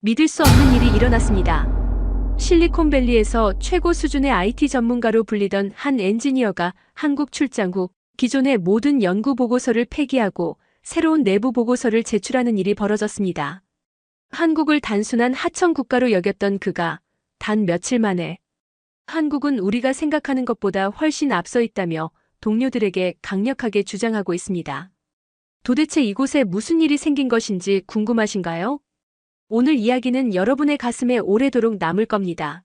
믿을 수 없는 일이 일어났습니다. 실리콘밸리에서 최고 수준의 IT 전문가로 불리던 한 엔지니어가 한국 출장 후 기존의 모든 연구 보고서를 폐기하고 새로운 내부 보고서를 제출하는 일이 벌어졌습니다. 한국을 단순한 하청 국가로 여겼던 그가 단 며칠 만에 한국은 우리가 생각하는 것보다 훨씬 앞서 있다며 동료들에게 강력하게 주장하고 있습니다. 도대체 이곳에 무슨 일이 생긴 것인지 궁금하신가요? 오늘 이야기는 여러분의 가슴에 오래도록 남을 겁니다.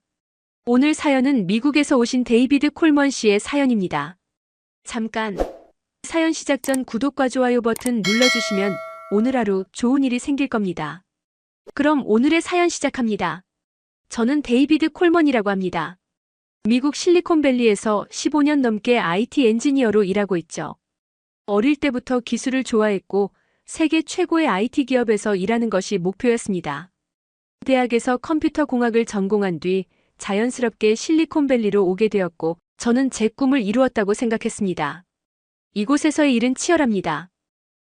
오늘 사연은 미국에서 오신 데이비드 콜먼 씨의 사연입니다. 잠깐! 사연 시작 전 구독과 좋아요 버튼 눌러주시면 오늘 하루 좋은 일이 생길 겁니다. 그럼 오늘의 사연 시작합니다. 저는 데이비드 콜먼이라고 합니다. 미국 실리콘밸리에서 15년 넘게 IT 엔지니어로 일하고 있죠. 어릴 때부터 기술을 좋아했고 세계 최고의 IT 기업에서 일하는 것이 목표였습니다. 대학에서 컴퓨터 공학을 전공한 뒤 자연스럽게 실리콘밸리로 오게 되었고 저는 제 꿈을 이루었다고 생각했습니다. 이곳에서의 일은 치열합니다.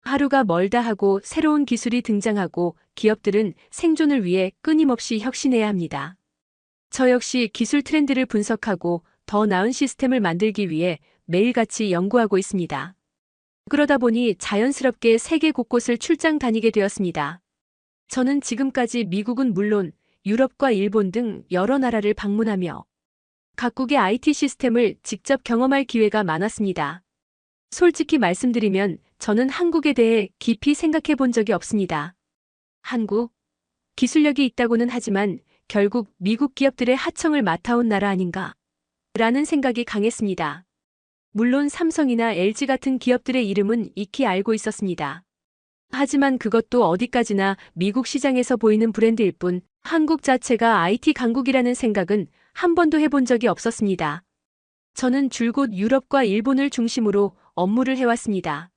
하루가 멀다 하고 새로운 기술이 등장하고 기업들은 생존을 위해 끊임없이 혁신해야 합니다. 저 역시 기술 트렌드를 분석하고 더 나은 시스템을 만들기 위해 매일같이 연구하고 있습니다. 그러다 보니 자연스럽게 세계 곳곳을 출장 다니게 되었습니다. 저는 지금까지 미국은 물론 유럽과 일본 등 여러 나라를 방문하며 각국의 IT 시스템을 직접 경험할 기회가 많았습니다. 솔직히 말씀드리면 저는 한국에 대해 깊이 생각해 본 적이 없습니다. 한국? 기술력이 있다고는 하지만 결국 미국 기업들의 하청을 맡아온 나라 아닌가? 라는 생각이 강했습니다. 물론 삼성이나 LG 같은 기업들의 이름은 익히 알고 있었습니다. 하지만 그것도 어디까지나 미국 시장에서 보이는 브랜드일 뿐 한국 자체가 IT 강국이라는 생각은 한 번도 해본 적이 없었습니다. 저는 줄곧 유럽과 일본을 중심으로 업무를 해왔습니다.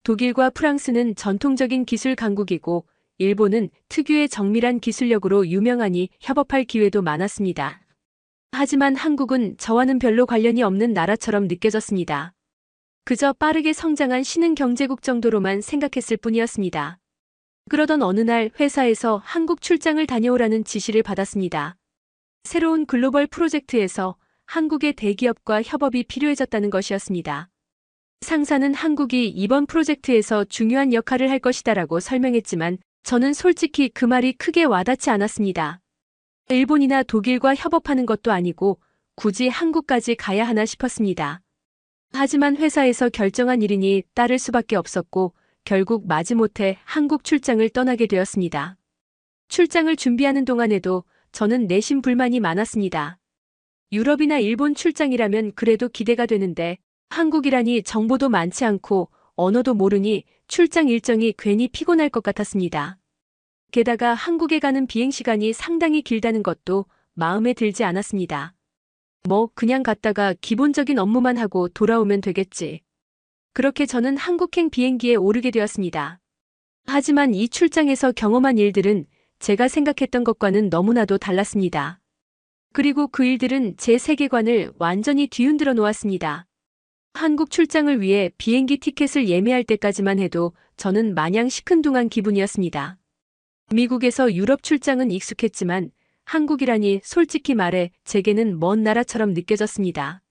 독일과 프랑스는 전통적인 기술 강국이고 일본은 특유의 정밀한 기술력으로 유명하니 협업할 기회도 많았습니다. 하지만 한국은 저와는 별로 관련이 없는 나라처럼 느껴졌습니다. 그저 빠르게 성장한 신흥 경제국 정도로만 생각했을 뿐이었습니다. 그러던 어느 날 회사에서 한국 출장을 다녀오라는 지시를 받았습니다. 새로운 글로벌 프로젝트에서 한국의 대기업과 협업이 필요해졌다는 것이었습니다. 상사는 한국이 이번 프로젝트에서 중요한 역할을 할 것이다라고 설명했지만 저는 솔직히 그 말이 크게 와닿지 않았습니다. 일본이나 독일과 협업하는 것도 아니고 굳이 한국까지 가야 하나 싶었습니다. 하지만 회사에서 결정한 일이니 따를 수밖에 없었고 결국 마지못해 한국 출장을 떠나게 되었습니다. 출장을 준비하는 동안에도 저는 내심 불만이 많았습니다. 유럽이나 일본 출장이라면 그래도 기대가 되는데 한국이라니 정보도 많지 않고 언어도 모르니 출장 일정이 괜히 피곤할 것 같았습니다. 게다가 한국에 가는 비행시간이 상당히 길다는 것도 마음에 들지 않았습니다. 그냥 갔다가 기본적인 업무만 하고 돌아오면 되겠지. 그렇게 저는 한국행 비행기에 오르게 되었습니다. 하지만 이 출장에서 경험한 일들은 제가 생각했던 것과는 너무나도 달랐습니다. 그리고 그 일들은 제 세계관을 완전히 뒤흔들어 놓았습니다. 한국 출장을 위해 비행기 티켓을 예매할 때까지만 해도 저는 마냥 시큰둥한 기분이었습니다. 미국에서 유럽 출장은 익숙했지만 한국이라니 솔직히 말해 제게는 먼 나라처럼 느껴졌습니다.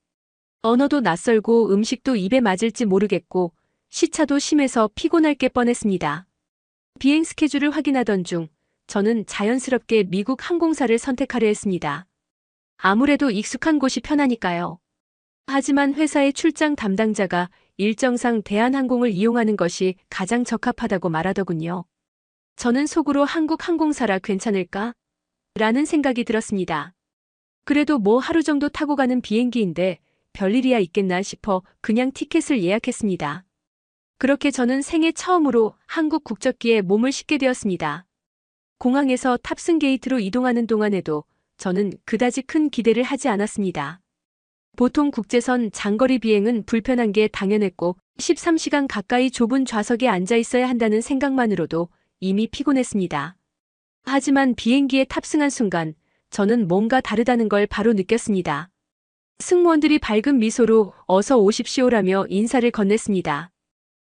언어도 낯설고 음식도 입에 맞을지 모르겠고 시차도 심해서 피곤할 게 뻔했습니다. 비행 스케줄을 확인하던 중 저는 자연스럽게 미국 항공사를 선택하려 했습니다. 아무래도 익숙한 곳이 편하니까요. 하지만 회사의 출장 담당자가 일정상 대한항공을 이용하는 것이 가장 적합하다고 말하더군요. 저는 속으로 한국 항공사라 괜찮을까? 라는 생각이 들었습니다. 그래도 하루 정도 타고 가는 비행기인데 별일이야 있겠나 싶어 그냥 티켓을 예약했습니다. 그렇게 저는 생애 처음으로 한국 국적기에 몸을 싣게 되었습니다. 공항에서 탑승 게이트로 이동하는 동안에도 저는 그다지 큰 기대를 하지 않았습니다. 보통 국제선 장거리 비행은 불편한 게 당연했고 13시간 가까이 좁은 좌석에 앉아 있어야 한다는 생각만으로도 이미 피곤했습니다. 하지만 비행기에 탑승한 순간 저는 뭔가 다르다는 걸 바로 느꼈습니다. 승무원들이 밝은 미소로 어서 오십시오라며 인사를 건넸습니다.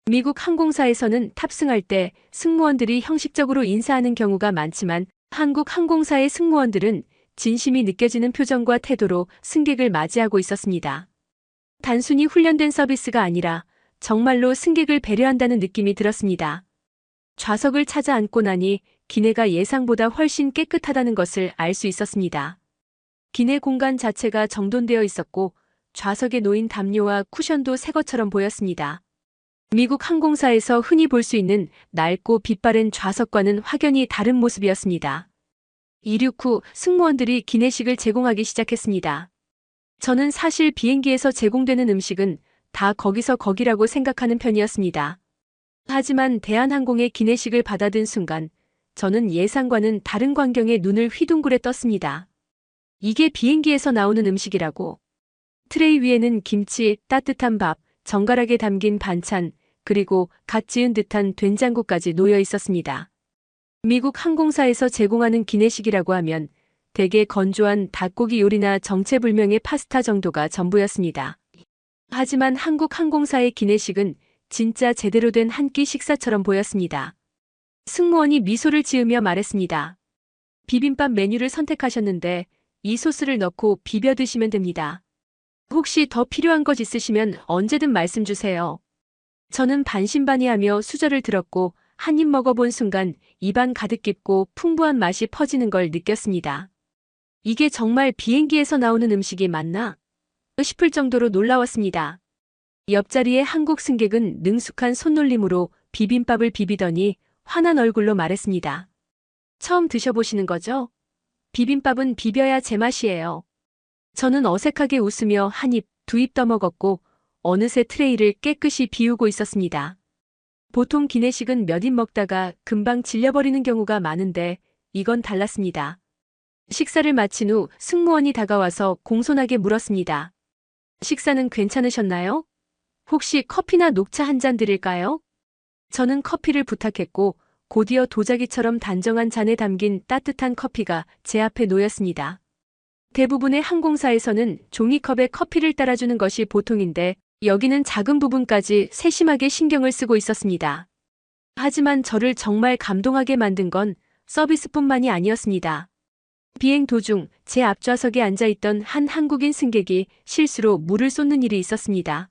미국 항공사에서는 탑승할 때 승무원들이 형식적으로 인사하는 경우가 많지만 한국 항공사의 승무원들은 진심이 느껴지는 표정과 태도로 승객을 맞이하고 있었습니다. 단순히 훈련된 서비스가 아니라 정말로 승객을 배려한다는 느낌이 들었습니다. 좌석을 찾아 앉고 나니 기내가 예상보다 훨씬 깨끗하다는 것을 알 수 있었습니다. 기내 공간 자체가 정돈되어 있었고 좌석에 놓인 담요와 쿠션도 새 것처럼 보였습니다. 미국 항공사에서 흔히 볼 수 있는 낡고 빛바랜 좌석과는 확연히 다른 모습이었습니다. 이륙 후 승무원들이 기내식을 제공하기 시작했습니다. 저는 사실 비행기에서 제공되는 음식은 다 거기서 거기라고 생각하는 편이었습니다. 하지만 대한항공의 기내식을 받아든 순간 저는 예상과는 다른 광경에 눈을 휘둥그레 떴습니다. 이게 비행기에서 나오는 음식이라고. 트레이 위에는 김치, 따뜻한 밥, 정갈하게 담긴 반찬, 그리고 갓 지은 듯한 된장국까지 놓여 있었습니다. 미국 항공사에서 제공하는 기내식이라고 하면 대개 건조한 닭고기 요리나 정체불명의 파스타 정도가 전부였습니다. 하지만 한국 항공사의 기내식은 진짜 제대로 된 한 끼 식사처럼 보였습니다. 승무원이 미소를 지으며 말했습니다. 비빔밥 메뉴를 선택하셨는데 이 소스를 넣고 비벼 드시면 됩니다. 혹시 더 필요한 것 있으시면 언제든 말씀 주세요. 저는 반신반의하며 수저를 들었고 한 입 먹어본 순간 입안 가득 깊고 풍부한 맛이 퍼지는 걸 느꼈습니다. 이게 정말 비행기에서 나오는 음식이 맞나? 싶을 정도로 놀라웠습니다. 옆자리의 한국 승객은 능숙한 손놀림으로 비빔밥을 비비더니 환한 얼굴로 말했습니다. 처음 드셔보시는 거죠? 비빔밥은 비벼야 제맛이에요. 저는 어색하게 웃으며 한 입, 두 입 떠먹었고 어느새 트레이를 깨끗이 비우고 있었습니다. 보통 기내식은 몇 입 먹다가 금방 질려버리는 경우가 많은데 이건 달랐습니다. 식사를 마친 후 승무원이 다가와서 공손하게 물었습니다. 식사는 괜찮으셨나요? 혹시 커피나 녹차 한 잔 드릴까요? 저는 커피를 부탁했고 곧이어 도자기처럼 단정한 잔에 담긴 따뜻한 커피가 제 앞에 놓였습니다. 대부분의 항공사에서는 종이컵에 커피를 따라주는 것이 보통인데 여기는 작은 부분까지 세심하게 신경을 쓰고 있었습니다. 하지만 저를 정말 감동하게 만든 건 서비스뿐만이 아니었습니다. 비행 도중 제 앞좌석에 앉아있던 한 한국인 승객이 실수로 물을 쏟는 일이 있었습니다.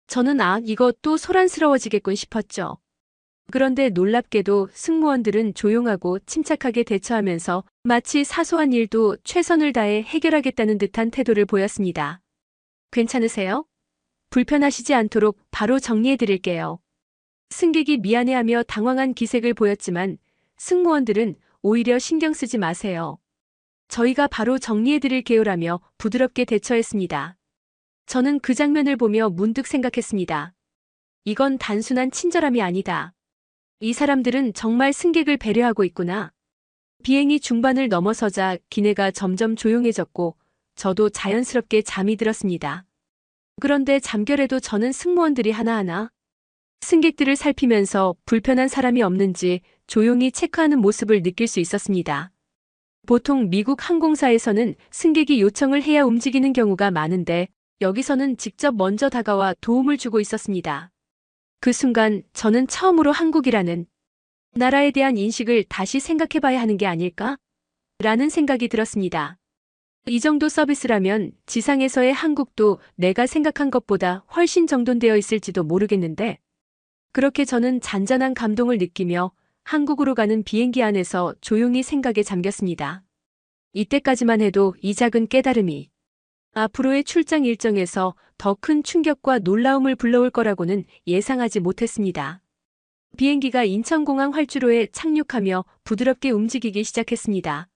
저는 이거 또 소란스러워지겠군 싶었죠. 그런데 놀랍게도 승무원들은 조용하고 침착하게 대처하면서 마치 사소한 일도 최선을 다해 해결하겠다는 듯한 태도를 보였습니다. 괜찮으세요? 불편하시지 않도록 바로 정리해드릴게요. 승객이 미안해하며 당황한 기색을 보였지만 승무원들은 오히려 신경 쓰지 마세요. 저희가 바로 정리해드릴게요라며 부드럽게 대처했습니다. 저는 그 장면을 보며 문득 생각했습니다. 이건 단순한 친절함이 아니다. 이 사람들은 정말 승객을 배려하고 있구나. 비행이 중반을 넘어서자 기내가 점점 조용해졌고 저도 자연스럽게 잠이 들었습니다. 그런데 잠결에도 저는 승무원들이 하나하나 승객들을 살피면서 불편한 사람이 없는지 조용히 체크하는 모습을 느낄 수 있었습니다. 보통 미국 항공사에서는 승객이 요청을 해야 움직이는 경우가 많은데 여기서는 직접 먼저 다가와 도움을 주고 있었습니다. 그 순간 저는 처음으로 한국이라는 나라에 대한 인식을 다시 생각해봐야 하는 게 아닐까? 라는 생각이 들었습니다. 이 정도 서비스라면 지상에서의 한국도 내가 생각한 것보다 훨씬 정돈되어 있을지도 모르겠는데 그렇게 저는 잔잔한 감동을 느끼며 한국으로 가는 비행기 안에서 조용히 생각에 잠겼습니다. 이때까지만 해도 이 작은 깨달음이 앞으로의 출장 일정에서 더 큰 충격과 놀라움을 불러올 거라고는 예상하지 못했습니다. 비행기가 인천공항 활주로에 착륙하며 부드럽게 움직이기 시작했습니다.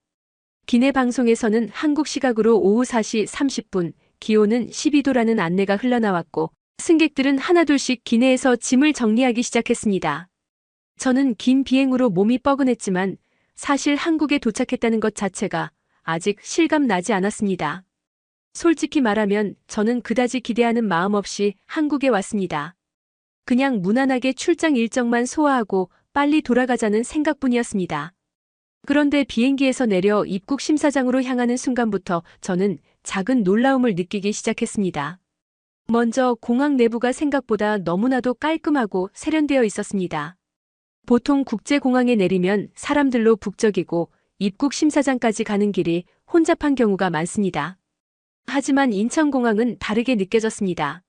기내 방송에서는 한국 시각으로 오후 4시 30분, 기온은 12도라는 안내가 흘러나왔고 승객들은 하나둘씩 기내에서 짐을 정리하기 시작했습니다. 저는 긴 비행으로 몸이 뻐근했지만 사실 한국에 도착했다는 것 자체가 아직 실감 나지 않았습니다. 솔직히 말하면 저는 그다지 기대하는 마음 없이 한국에 왔습니다. 그냥 무난하게 출장 일정만 소화하고 빨리 돌아가자는 생각뿐이었습니다. 그런데 비행기에서 내려 입국 심사장으로 향하는 순간부터 저는 작은 놀라움을 느끼기 시작했습니다. 먼저 공항 내부가 생각보다 너무나도 깔끔하고 세련되어 있었습니다. 보통 국제공항에 내리면 사람들로 북적이고 입국 심사장까지 가는 길이 혼잡한 경우가 많습니다. 하지만 인천공항은 다르게 느껴졌습니다.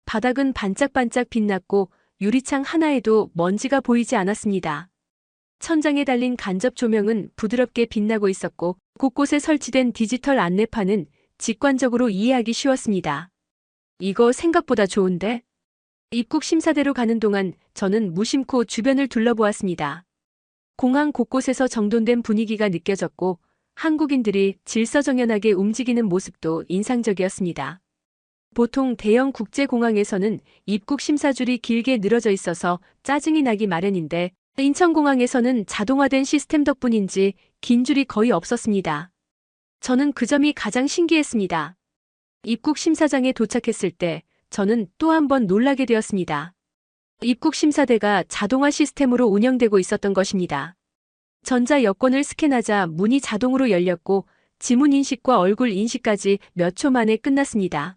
바닥은 반짝반짝 빛났고 유리창 하나에도 먼지가 보이지 않았습니다. 천장에 달린 간접 조명은 부드럽게 빛나고 있었고 곳곳에 설치된 디지털 안내판은 직관적으로 이해하기 쉬웠습니다. 이거 생각보다 좋은데? 입국 심사대로 가는 동안 저는 무심코 주변을 둘러보았습니다. 공항 곳곳에서 정돈된 분위기가 느껴졌고 한국인들이 질서정연하게 움직이는 모습도 인상적이었습니다. 보통 대형 국제공항에서는 입국 심사줄이 길게 늘어져 있어서 짜증이 나기 마련인데 인천공항에서는 자동화된 시스템 덕분인지 긴 줄이 거의 없었습니다. 저는 그 점이 가장 신기했습니다. 입국 심사장에 도착했을 때 저는 또 한 번 놀라게 되었습니다. 입국 심사대가 자동화 시스템으로 운영되고 있었던 것입니다. 전자 여권을 스캔하자 문이 자동으로 열렸고 지문 인식과 얼굴 인식까지 몇 초 만에 끝났습니다.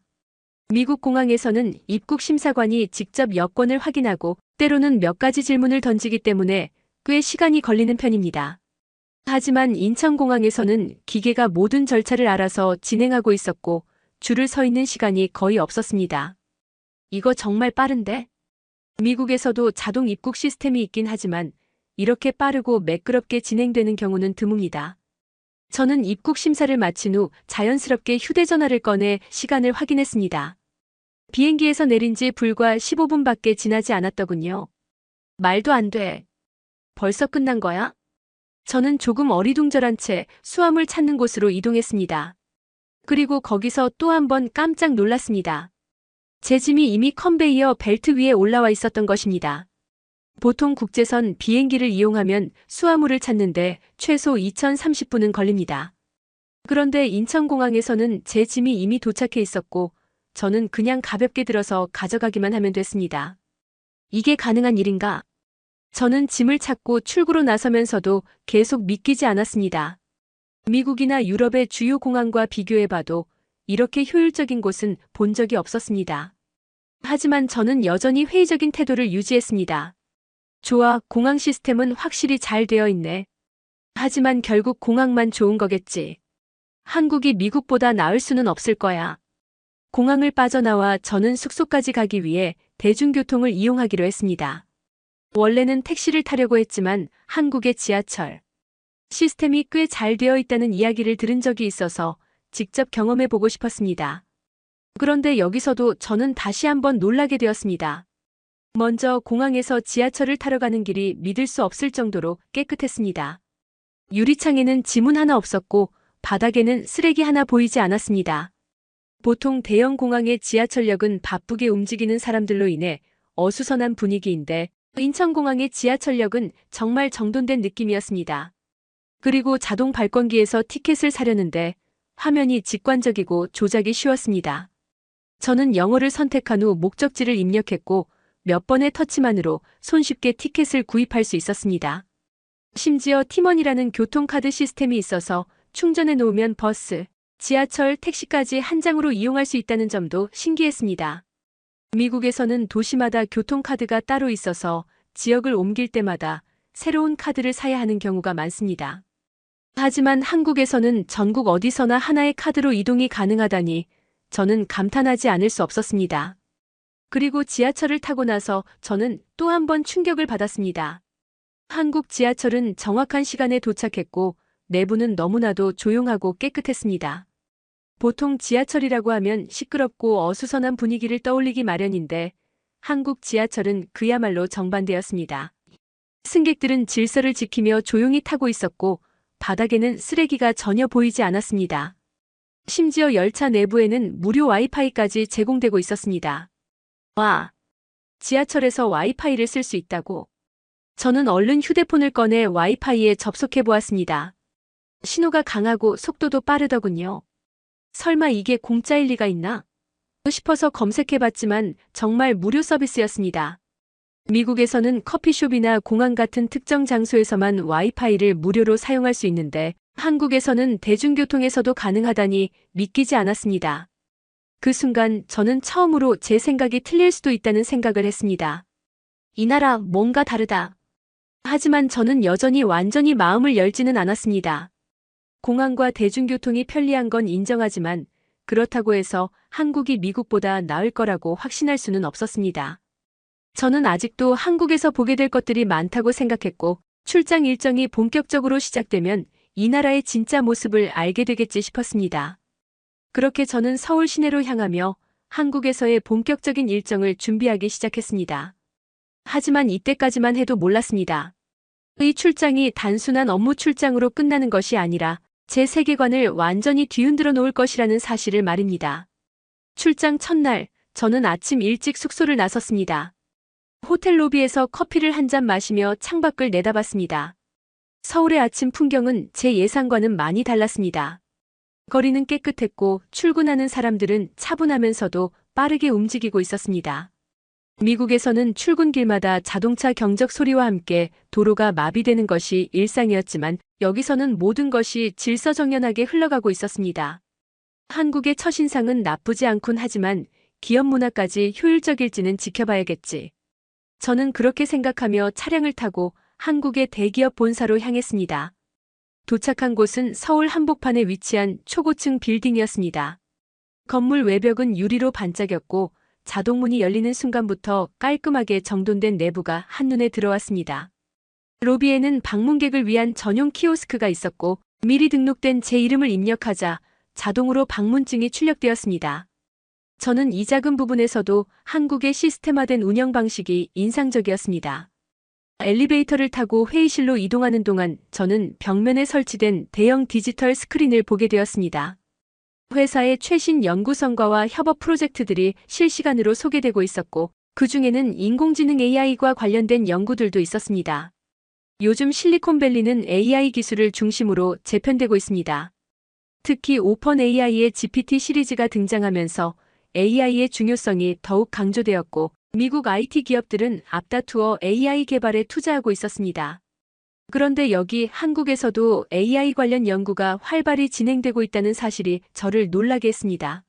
미국 공항에서는 입국 심사관이 직접 여권을 확인하고 때로는 몇 가지 질문을 던지기 때문에 꽤 시간이 걸리는 편입니다. 하지만 인천공항에서는 기계가 모든 절차를 알아서 진행하고 있었고 줄을 서 있는 시간이 거의 없었습니다. 이거 정말 빠른데? 미국에서도 자동 입국 시스템이 있긴 하지만 이렇게 빠르고 매끄럽게 진행되는 경우는 드뭅니다. 저는 입국 심사를 마친 후 자연스럽게 휴대전화를 꺼내 시간을 확인했습니다. 비행기에서 내린 지 불과 15분밖에 지나지 않았더군요. 말도 안 돼. 벌써 끝난 거야? 저는 조금 어리둥절한 채 수화물 찾는 곳으로 이동했습니다. 그리고 거기서 또 한 번 깜짝 놀랐습니다. 제 짐이 이미 컨베이어 벨트 위에 올라와 있었던 것입니다. 보통 국제선 비행기를 이용하면 수화물을 찾는데 최소 2030분은 걸립니다. 그런데 인천공항에서는 제 짐이 이미 도착해 있었고 저는 그냥 가볍게 들어서 가져가기만 하면 됐습니다. 이게 가능한 일인가? 저는 짐을 찾고 출구로 나서면서도 계속 믿기지 않았습니다. 미국이나 유럽의 주요 공항과 비교해봐도 이렇게 효율적인 곳은 본 적이 없었습니다. 하지만 저는 여전히 회의적인 태도를 유지했습니다. 좋아, 공항 시스템은 확실히 잘 되어 있네. 하지만 결국 공항만 좋은 거겠지. 한국이 미국보다 나을 수는 없을 거야. 공항을 빠져나와 저는 숙소까지 가기 위해 대중교통을 이용하기로 했습니다. 원래는 택시를 타려고 했지만 한국의 지하철 시스템이 꽤 잘 되어 있다는 이야기를 들은 적이 있어서 직접 경험해 보고 싶었습니다. 그런데 여기서도 저는 다시 한번 놀라게 되었습니다. 먼저 공항에서 지하철을 타러 가는 길이 믿을 수 없을 정도로 깨끗했습니다. 유리창에는 지문 하나 없었고 바닥에는 쓰레기 하나 보이지 않았습니다. 보통 대형 공항의 지하철역은 바쁘게 움직이는 사람들로 인해 어수선한 분위기인데 인천공항의 지하철역은 정말 정돈된 느낌이었습니다. 그리고 자동 발권기에서 티켓을 사려는데 화면이 직관적이고 조작이 쉬웠습니다. 저는 영어를 선택한 후 목적지를 입력했고 몇 번의 터치만으로 손쉽게 티켓을 구입할 수 있었습니다. 심지어 티머니라는 교통카드 시스템이 있어서 충전해 놓으면 버스, 지하철, 택시까지 한 장으로 이용할 수 있다는 점도 신기했습니다. 미국에서는 도시마다 교통카드가 따로 있어서 지역을 옮길 때마다 새로운 카드를 사야 하는 경우가 많습니다. 하지만 한국에서는 전국 어디서나 하나의 카드로 이동이 가능하다니 저는 감탄하지 않을 수 없었습니다. 그리고 지하철을 타고 나서 저는 또 한 번 충격을 받았습니다. 한국 지하철은 정확한 시간에 도착했고 내부는 너무나도 조용하고 깨끗했습니다. 보통 지하철이라고 하면 시끄럽고 어수선한 분위기를 떠올리기 마련인데 한국 지하철은 그야말로 정반대였습니다. 승객들은 질서를 지키며 조용히 타고 있었고 바닥에는 쓰레기가 전혀 보이지 않았습니다. 심지어 열차 내부에는 무료 와이파이까지 제공되고 있었습니다. 와, 지하철에서 와이파이를 쓸 수 있다고? 저는 얼른 휴대폰을 꺼내 와이파이에 접속해 보았습니다. 신호가 강하고 속도도 빠르더군요. 설마 이게 공짜일 리가 있나? 싶어서 검색해봤지만 정말 무료 서비스였습니다. 미국에서는 커피숍이나 공항 같은 특정 장소에서만 와이파이를 무료로 사용할 수 있는데 한국에서는 대중교통에서도 가능하다니 믿기지 않았습니다. 그 순간 저는 처음으로 제 생각이 틀릴 수도 있다는 생각을 했습니다. 이 나라 뭔가 다르다. 하지만 저는 여전히 완전히 마음을 열지는 않았습니다. 공항과 대중교통이 편리한 건 인정하지만 그렇다고 해서 한국이 미국보다 나을 거라고 확신할 수는 없었습니다. 저는 아직도 한국에서 보게 될 것들이 많다고 생각했고 출장 일정이 본격적으로 시작되면 이 나라의 진짜 모습을 알게 되겠지 싶었습니다. 그렇게 저는 서울 시내로 향하며 한국에서의 본격적인 일정을 준비하기 시작했습니다. 하지만 이때까지만 해도 몰랐습니다. 이 출장이 단순한 업무 출장으로 끝나는 것이 아니라 제 세계관을 완전히 뒤흔들어 놓을 것이라는 사실을 말입니다. 출장 첫날, 저는 아침 일찍 숙소를 나섰습니다. 호텔 로비에서 커피를 한 잔 마시며 창밖을 내다봤습니다. 서울의 아침 풍경은 제 예상과는 많이 달랐습니다. 거리는 깨끗했고 출근하는 사람들은 차분하면서도 빠르게 움직이고 있었습니다. 미국에서는 출근길마다 자동차 경적 소리와 함께 도로가 마비되는 것이 일상이었지만 여기서는 모든 것이 질서정연하게 흘러가고 있었습니다. 한국의 첫인상은 나쁘지 않군 하지만 기업 문화까지 효율적일지는 지켜봐야겠지. 저는 그렇게 생각하며 차량을 타고 한국의 대기업 본사로 향했습니다. 도착한 곳은 서울 한복판에 위치한 초고층 빌딩이었습니다. 건물 외벽은 유리로 반짝였고 자동문이 열리는 순간부터 깔끔하게 정돈된 내부가 한눈에 들어왔습니다. 로비에는 방문객을 위한 전용 키오스크가 있었고 미리 등록된 제 이름을 입력하자 자동으로 방문증이 출력되었습니다. 저는 이 작은 부분에서도 한국의 시스템화된 운영 방식이 인상적이었습니다. 엘리베이터를 타고 회의실로 이동하는 동안 저는 벽면에 설치된 대형 디지털 스크린을 보게 되었습니다. 회사의 최신 연구 성과와 협업 프로젝트들이 실시간으로 소개되고 있었고 그 중에는 인공지능 AI과 관련된 연구들도 있었습니다. 요즘 실리콘밸리는 AI 기술을 중심으로 재편되고 있습니다. 특히 오픈 AI의 GPT 시리즈가 등장하면서 AI의 중요성이 더욱 강조되었고 미국 IT 기업들은 앞다투어 AI 개발에 투자하고 있었습니다. 그런데 여기 한국에서도 AI 관련 연구가 활발히 진행되고 있다는 사실이 저를 놀라게 했습니다.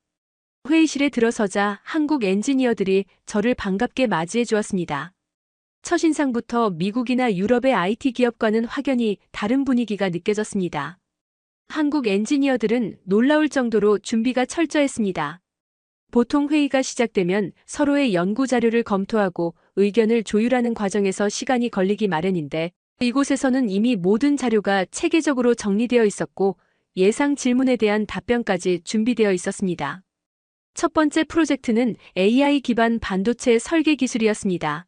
회의실에 들어서자 한국 엔지니어들이 저를 반갑게 맞이해 주었습니다. 첫인상부터 미국이나 유럽의 IT 기업과는 확연히 다른 분위기가 느껴졌습니다. 한국 엔지니어들은 놀라울 정도로 준비가 철저했습니다. 보통 회의가 시작되면 서로의 연구 자료를 검토하고 의견을 조율하는 과정에서 시간이 걸리기 마련인데 이곳에서는 이미 모든 자료가 체계적으로 정리되어 있었고 예상 질문에 대한 답변까지 준비되어 있었습니다. 첫 번째 프로젝트는 AI 기반 반도체 설계 기술이었습니다.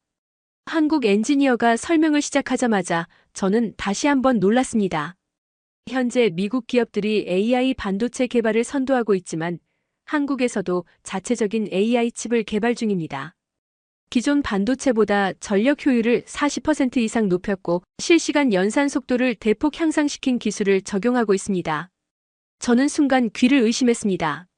한국 엔지니어가 설명을 시작하자마자 저는 다시 한번 놀랐습니다. 현재 미국 기업들이 AI 반도체 개발을 선도하고 있지만 한국에서도 자체적인 AI 칩을 개발 중입니다. 기존 반도체보다 전력 효율을 40% 이상 높였고 실시간 연산 속도를 대폭 향상시킨 기술을 적용하고 있습니다. 저는 순간 귀를 의심했습니다.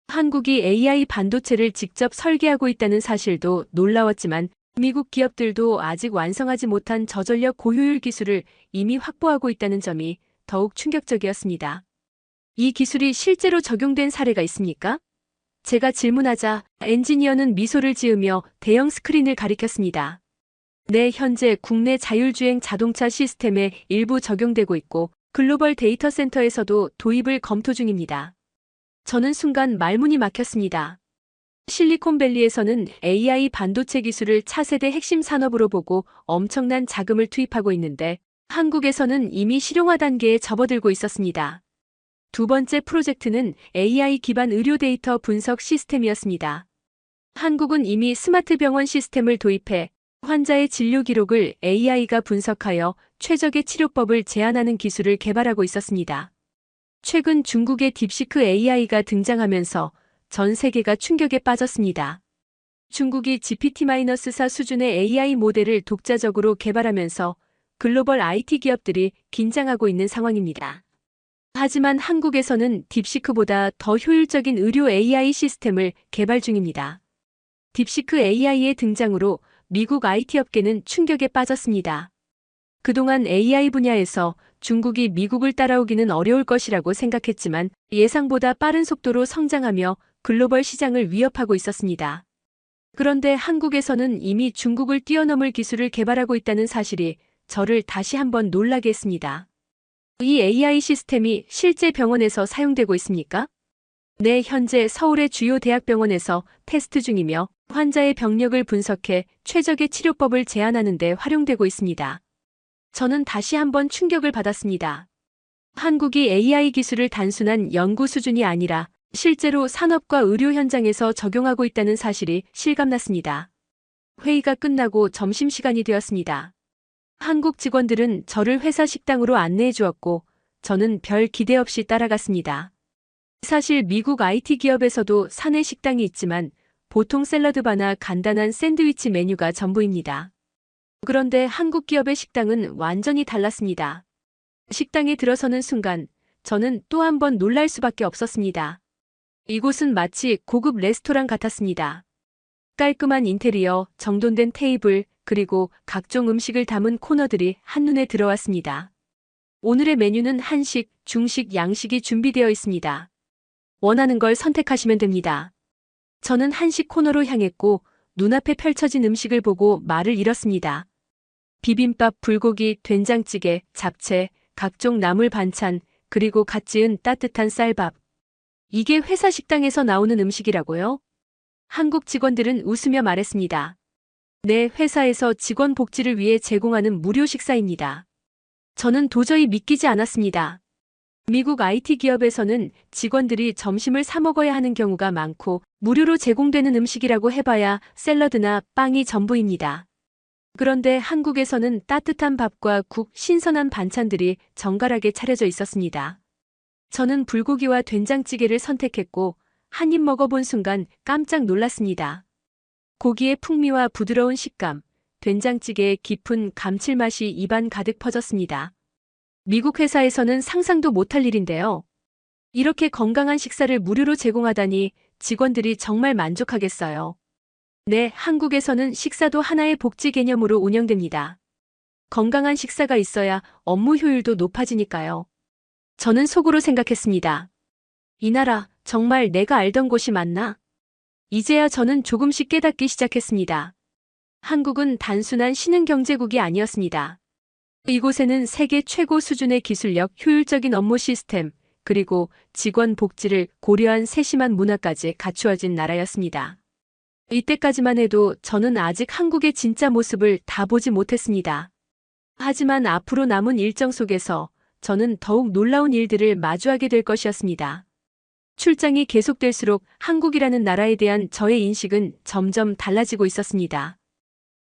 한국이 AI 반도체를 직접 설계하고 있다는 사실도 놀라웠지만 미국 기업들도 아직 완성하지 못한 저전력 고효율 기술을 이미 확보하고 있다는 점이 더욱 충격적이었습니다. 이 기술이 실제로 적용된 사례가 있습니까? 제가 질문하자 엔지니어는 미소를 지으며 대형 스크린을 가리켰습니다. 네, 현재 국내 자율주행 자동차 시스템에 일부 적용되고 있고 글로벌 데이터 센터에서도 도입을 검토 중입니다. 저는 순간 말문이 막혔습니다. 실리콘밸리에서는 AI 반도체 기술을 차세대 핵심 산업으로 보고 엄청난 자금을 투입하고 있는데 한국에서는 이미 실용화 단계에 접어들고 있었습니다. 두 번째 프로젝트는 AI 기반 의료 데이터 분석 시스템이었습니다. 한국은 이미 스마트 병원 시스템을 도입해 환자의 진료 기록을 AI가 분석하여 최적의 치료법을 제안하는 기술을 개발하고 있었습니다. 최근 중국의 딥시크 AI가 등장하면서 전 세계가 충격에 빠졌습니다. 중국이 GPT-4 수준의 AI 모델을 독자적으로 개발하면서 글로벌 IT 기업들이 긴장하고 있는 상황입니다. 하지만 한국에서는 딥시크보다 더 효율적인 의료 AI 시스템을 개발 중입니다. 딥시크 AI의 등장으로 미국 IT 업계는 충격에 빠졌습니다. 그동안 AI 분야에서 중국이 미국을 따라오기는 어려울 것이라고 생각했지만 예상보다 빠른 속도로 성장하며 글로벌 시장을 위협하고 있었습니다. 그런데 한국에서는 이미 중국을 뛰어넘을 기술을 개발하고 있다는 사실이 저를 다시 한번 놀라게 했습니다. 이 AI 시스템이 실제 병원에서 사용되고 있습니까? 네, 현재 서울의 주요 대학병원에서 테스트 중이며 환자의 병력을 분석해 최적의 치료법을 제안하는 데 활용되고 있습니다. 저는 다시 한번 충격을 받았습니다. 한국이 AI 기술을 단순한 연구 수준이 아니라 실제로 산업과 의료 현장에서 적용하고 있다는 사실이 실감났습니다. 회의가 끝나고 점심시간이 되었습니다. 한국 직원들은 저를 회사 식당으로 안내해 주었고 저는 별 기대 없이 따라갔습니다. 사실 미국 IT 기업에서도 사내 식당이 있지만 보통 샐러드바나 간단한 샌드위치 메뉴가 전부입니다. 그런데 한국 기업의 식당은 완전히 달랐습니다. 식당에 들어서는 순간 저는 또 한 번 놀랄 수밖에 없었습니다. 이곳은 마치 고급 레스토랑 같았습니다. 깔끔한 인테리어, 정돈된 테이블, 그리고 각종 음식을 담은 코너들이 한눈에 들어왔습니다. 오늘의 메뉴는 한식, 중식, 양식이 준비되어 있습니다. 원하는 걸 선택하시면 됩니다. 저는 한식 코너로 향했고 눈앞에 펼쳐진 음식을 보고 말을 잃었습니다. 비빔밥, 불고기, 된장찌개, 잡채, 각종 나물 반찬, 그리고 갓 지은 따뜻한 쌀밥. 이게 회사 식당에서 나오는 음식이라고요? 한국 직원들은 웃으며 말했습니다. 네, 회사에서 직원 복지를 위해 제공하는 무료 식사입니다. 저는 도저히 믿기지 않았습니다. 미국 IT 기업에서는 직원들이 점심을 사 먹어야 하는 경우가 많고 무료로 제공되는 음식이라고 해봐야 샐러드나 빵이 전부입니다. 그런데 한국에서는 따뜻한 밥과 국, 신선한 반찬들이 정갈하게 차려져 있었습니다. 저는 불고기와 된장찌개를 선택했고 한 입 먹어본 순간 깜짝 놀랐습니다. 고기의 풍미와 부드러운 식감, 된장찌개의 깊은 감칠맛이 입안 가득 퍼졌습니다. 미국 회사에서는 상상도 못할 일인데요. 이렇게 건강한 식사를 무료로 제공하다니 직원들이 정말 만족하겠어요. 네, 한국에서는 식사도 하나의 복지 개념으로 운영됩니다. 건강한 식사가 있어야 업무 효율도 높아지니까요. 저는 속으로 생각했습니다. 이 나라, 정말 내가 알던 곳이 맞나? 이제야 저는 조금씩 깨닫기 시작했습니다. 한국은 단순한 신흥경제국이 아니었습니다. 이곳에는 세계 최고 수준의 기술력, 효율적인 업무 시스템, 그리고 직원 복지를 고려한 세심한 문화까지 갖추어진 나라였습니다. 이때까지만 해도 저는 아직 한국의 진짜 모습을 다 보지 못했습니다. 하지만 앞으로 남은 일정 속에서 저는 더욱 놀라운 일들을 마주하게 될 것이었습니다. 출장이 계속될수록 한국이라는 나라에 대한 저의 인식은 점점 달라지고 있었습니다.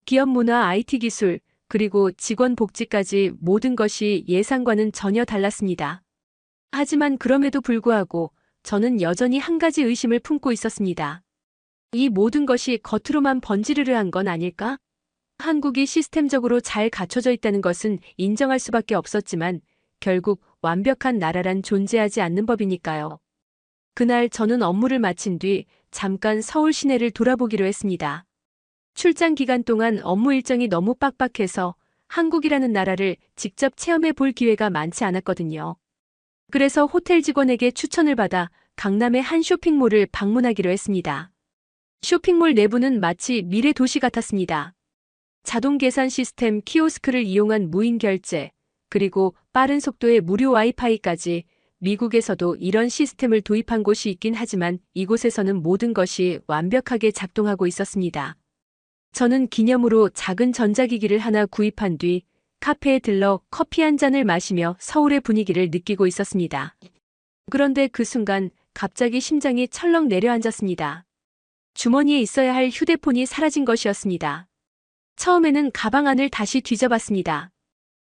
기업 문화, IT 기술, 그리고 직원 복지까지 모든 것이 예상과는 전혀 달랐습니다. 하지만 그럼에도 불구하고 저는 여전히 한 가지 의심을 품고 있었습니다. 이 모든 것이 겉으로만 번지르르한 건 아닐까? 한국이 시스템적으로 잘 갖춰져 있다는 것은 인정할 수밖에 없었지만 결국 완벽한 나라란 존재하지 않는 법이니까요. 그날 저는 업무를 마친 뒤 잠깐 서울 시내를 돌아보기로 했습니다. 출장 기간 동안 업무 일정이 너무 빡빡해서 한국이라는 나라를 직접 체험해 볼 기회가 많지 않았거든요. 그래서 호텔 직원에게 추천을 받아 강남의 한 쇼핑몰을 방문하기로 했습니다. 쇼핑몰 내부는 마치 미래 도시 같았습니다. 자동 계산 시스템, 키오스크를 이용한 무인 결제, 그리고 빠른 속도의 무료 와이파이까지 미국에서도 이런 시스템을 도입한 곳이 있긴 하지만 이곳에서는 모든 것이 완벽하게 작동하고 있었습니다. 저는 기념으로 작은 전자기기를 하나 구입한 뒤 카페에 들러 커피 한 잔을 마시며 서울의 분위기를 느끼고 있었습니다. 그런데 그 순간 갑자기 심장이 철렁 내려앉았습니다. 주머니에 있어야 할 휴대폰이 사라진 것이었습니다. 처음에는 가방 안을 다시 뒤져봤습니다.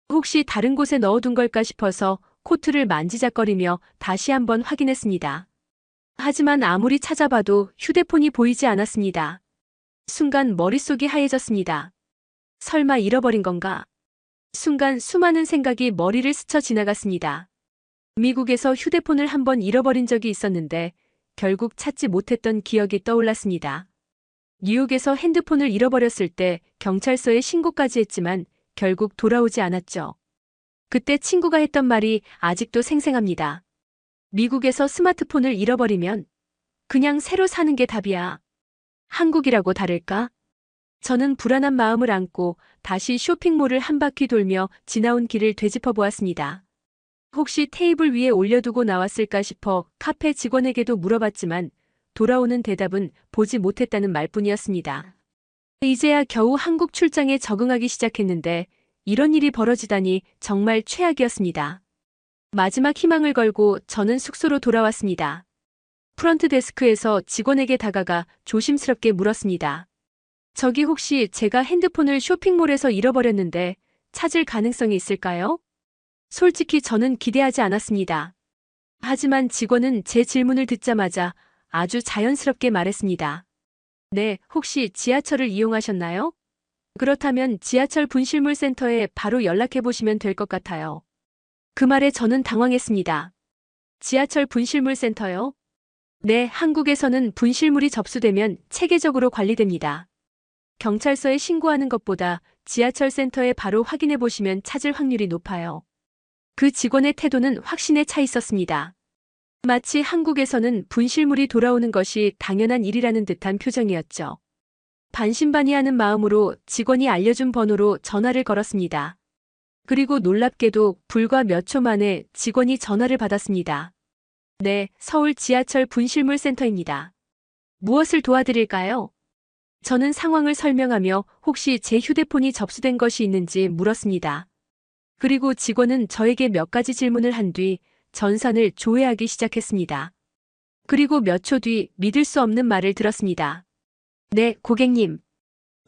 혹시 다른 곳에 넣어둔 걸까 싶어서 코트를 만지작거리며 다시 한번 확인했습니다. 하지만 아무리 찾아봐도 휴대폰이 보이지 않았습니다. 순간 머릿속이 하얘졌습니다. 설마 잃어버린 건가? 순간 수많은 생각이 머리를 스쳐 지나갔습니다. 미국에서 휴대폰을 한번 잃어버린 적이 있었는데 결국 찾지 못했던 기억이 떠올랐습니다. 뉴욕에서 핸드폰을 잃어버렸을 때 경찰서에 신고까지 했지만 결국 돌아오지 않았죠. 그때 친구가 했던 말이 아직도 생생합니다. 미국에서 스마트폰을 잃어버리면 그냥 새로 사는 게 답이야. 한국이라고 다를까? 저는 불안한 마음을 안고 다시 쇼핑몰을 한 바퀴 돌며 지나온 길을 되짚어 보았습니다. 혹시 테이블 위에 올려두고 나왔을까 싶어 카페 직원에게도 물어봤지만 돌아오는 대답은 보지 못했다는 말뿐이었습니다. 이제야 겨우 한국 출장에 적응하기 시작했는데 이런 일이 벌어지다니 정말 최악이었습니다. 마지막 희망을 걸고 저는 숙소로 돌아왔습니다. 프런트 데스크에서 직원에게 다가가 조심스럽게 물었습니다. 저기 혹시 제가 핸드폰을 쇼핑몰에서 잃어버렸는데 찾을 가능성이 있을까요? 솔직히 저는 기대하지 않았습니다. 하지만 직원은 제 질문을 듣자마자 아주 자연스럽게 말했습니다. 네, 혹시 지하철을 이용하셨나요? 그렇다면 지하철 분실물 센터에 바로 연락해 보시면 될 것 같아요. 그 말에 저는 당황했습니다. 지하철 분실물 센터요? 네, 한국에서는 분실물이 접수되면 체계적으로 관리됩니다. 경찰서에 신고하는 것보다 지하철 센터에 바로 확인해 보시면 찾을 확률이 높아요. 그 직원의 태도는 확신에 차 있었습니다. 마치 한국에서는 분실물이 돌아오는 것이 당연한 일이라는 듯한 표정이었죠. 반신반의하는 마음으로 직원이 알려준 번호로 전화를 걸었습니다. 그리고 놀랍게도 불과 몇 초 만에 직원이 전화를 받았습니다. 네, 서울 지하철 분실물 센터입니다. 무엇을 도와드릴까요? 저는 상황을 설명하며 혹시 제 휴대폰이 접수된 것이 있는지 물었습니다. 그리고 직원은 저에게 몇 가지 질문을 한 뒤 전산을 조회하기 시작했습니다. 그리고 몇 초 뒤 믿을 수 없는 말을 들었습니다. 네, 고객님.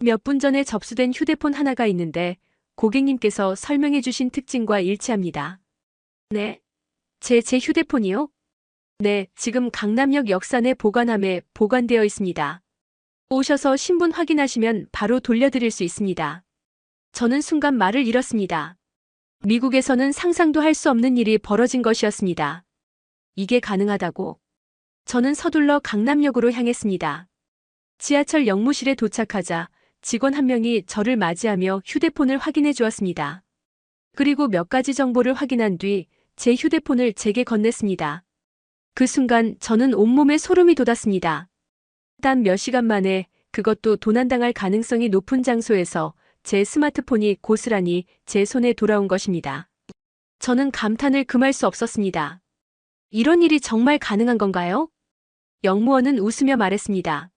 몇 분 전에 접수된 휴대폰 하나가 있는데 고객님께서 설명해 주신 특징과 일치합니다. 네. 제 휴대폰이요? 네, 지금 강남역 역산의 보관함에 보관되어 있습니다. 오셔서 신분 확인하시면 바로 돌려드릴 수 있습니다. 저는 순간 말을 잃었습니다. 미국에서는 상상도 할 수 없는 일이 벌어진 것이었습니다. 이게 가능하다고. 저는 서둘러 강남역으로 향했습니다. 지하철 역무실에 도착하자 직원 한 명이 저를 맞이하며 휴대폰을 확인해 주었습니다. 그리고 몇 가지 정보를 확인한 뒤 제 휴대폰을 제게 건넸습니다. 그 순간 저는 온몸에 소름이 돋았습니다. 단 몇 시간 만에, 그것도 도난당할 가능성이 높은 장소에서 제 스마트폰이 고스란히 제 손에 돌아온 것입니다. 저는 감탄을 금할 수 없었습니다. 이런 일이 정말 가능한 건가요? 역무원은 웃으며 말했습니다.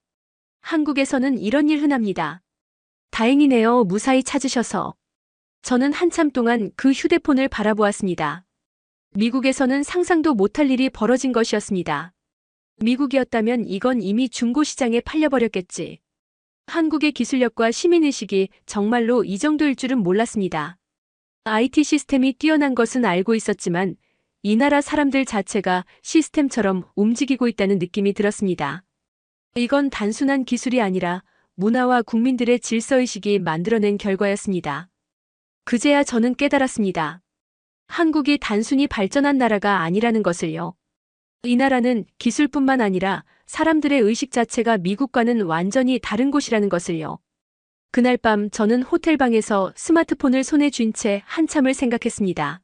한국에서는 이런 일 흔합니다. 다행이네요, 무사히 찾으셔서. 저는 한참 동안 그 휴대폰을 바라보았습니다. 미국에서는 상상도 못할 일이 벌어진 것이었습니다. 미국이었다면 이건 이미 중고시장에 팔려버렸겠지. 한국의 기술력과 시민의식이 정말로 이 정도일 줄은 몰랐습니다. IT 시스템이 뛰어난 것은 알고 있었지만 이 나라 사람들 자체가 시스템처럼 움직이고 있다는 느낌이 들었습니다. 이건 단순한 기술이 아니라 문화와 국민들의 질서의식이 만들어낸 결과였습니다. 그제야 저는 깨달았습니다. 한국이 단순히 발전한 나라가 아니라는 것을요. 이 나라는 기술뿐만 아니라 사람들의 의식 자체가 미국과는 완전히 다른 곳이라는 것을요. 그날 밤 저는 호텔방에서 스마트폰을 손에 쥔 채 한참을 생각했습니다.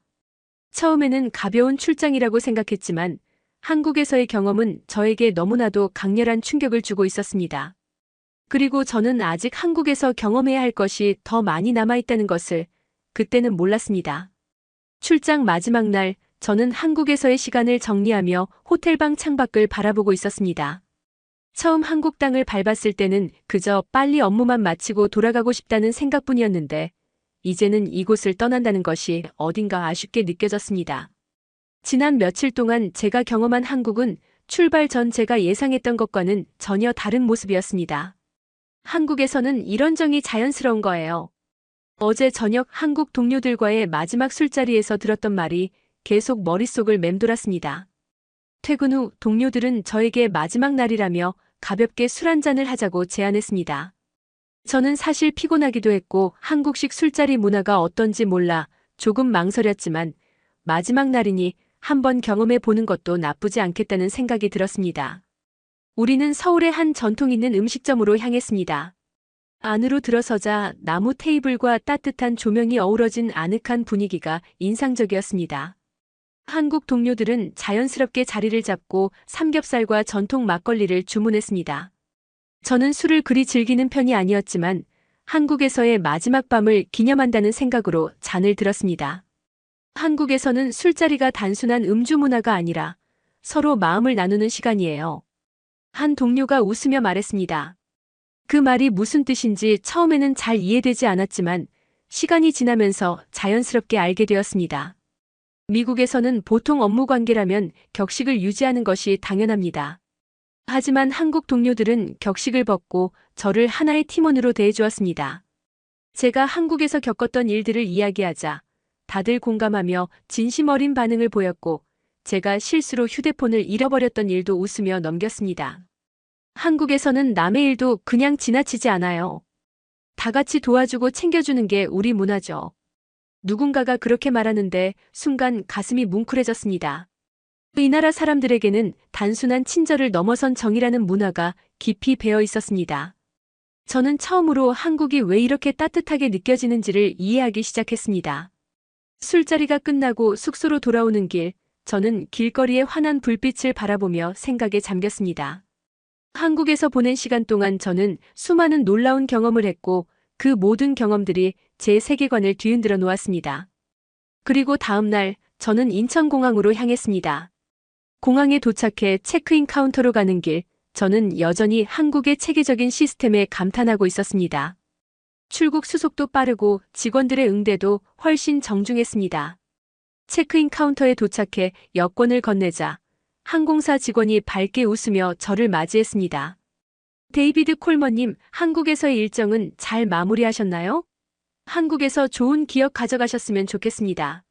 처음에는 가벼운 출장이라고 생각했지만 한국에서의 경험은 저에게 너무나도 강렬한 충격을 주고 있었습니다. 그리고 저는 아직 한국에서 경험해야 할 것이 더 많이 남아있다는 것을 그때는 몰랐습니다. 출장 마지막 날, 저는 한국에서의 시간을 정리하며 호텔방 창밖을 바라보고 있었습니다. 처음 한국 땅을 밟았을 때는 그저 빨리 업무만 마치고 돌아가고 싶다는 생각뿐이었는데 이제는 이곳을 떠난다는 것이 어딘가 아쉽게 느껴졌습니다. 지난 며칠 동안 제가 경험한 한국은 출발 전 제가 예상했던 것과는 전혀 다른 모습이었습니다. 한국에서는 이런 정이 자연스러운 거예요. 어제 저녁 한국 동료들과의 마지막 술자리에서 들었던 말이 계속 머릿속을 맴돌았습니다. 퇴근 후 동료들은 저에게 마지막 날이라며 가볍게 술 한잔을 하자고 제안했습니다. 저는 사실 피곤하기도 했고 한국식 술자리 문화가 어떤지 몰라 조금 망설였지만 마지막 날이니 한번 경험해 보는 것도 나쁘지 않겠다는 생각이 들었습니다. 우리는 서울의 한 전통 있는 음식점으로 향했습니다. 안으로 들어서자 나무 테이블과 따뜻한 조명이 어우러진 아늑한 분위기가 인상적이었습니다. 한국 동료들은 자연스럽게 자리를 잡고 삼겹살과 전통 막걸리를 주문했습니다. 저는 술을 그리 즐기는 편이 아니었지만 한국에서의 마지막 밤을 기념한다는 생각으로 잔을 들었습니다. 한국에서는 술자리가 단순한 음주 문화가 아니라 서로 마음을 나누는 시간이에요. 한 동료가 웃으며 말했습니다. 그 말이 무슨 뜻인지 처음에는 잘 이해되지 않았지만 시간이 지나면서 자연스럽게 알게 되었습니다. 미국에서는 보통 업무 관계라면 격식을 유지하는 것이 당연합니다. 하지만 한국 동료들은 격식을 벗고 저를 하나의 팀원으로 대해주었습니다. 제가 한국에서 겪었던 일들을 이야기하자 다들 공감하며 진심 어린 반응을 보였고 제가 실수로 휴대폰을 잃어버렸던 일도 웃으며 넘겼습니다. 한국에서는 남의 일도 그냥 지나치지 않아요. 다 같이 도와주고 챙겨주는 게 우리 문화죠. 누군가가 그렇게 말하는데 순간 가슴이 뭉클해졌습니다. 이 나라 사람들에게는 단순한 친절을 넘어선 정이라는 문화가 깊이 배어 있었습니다. 저는 처음으로 한국이 왜 이렇게 따뜻하게 느껴지는지를 이해하기 시작했습니다. 술자리가 끝나고 숙소로 돌아오는 길, 저는 길거리의 환한 불빛을 바라보며 생각에 잠겼습니다. 한국에서 보낸 시간 동안 저는 수많은 놀라운 경험을 했고 그 모든 경험들이 제 세계관을 뒤흔들어 놓았습니다. 그리고 다음 날 저는 인천공항으로 향했습니다. 공항에 도착해 체크인 카운터로 가는 길, 저는 여전히 한국의 체계적인 시스템에 감탄하고 있었습니다. 출국 수속도 빠르고 직원들의 응대도 훨씬 정중했습니다. 체크인 카운터에 도착해 여권을 건네자 항공사 직원이 밝게 웃으며 저를 맞이했습니다. 데이비드 콜머님, 한국에서의 일정은 잘 마무리하셨나요? 한국에서 좋은 기억 가져가셨으면 좋겠습니다.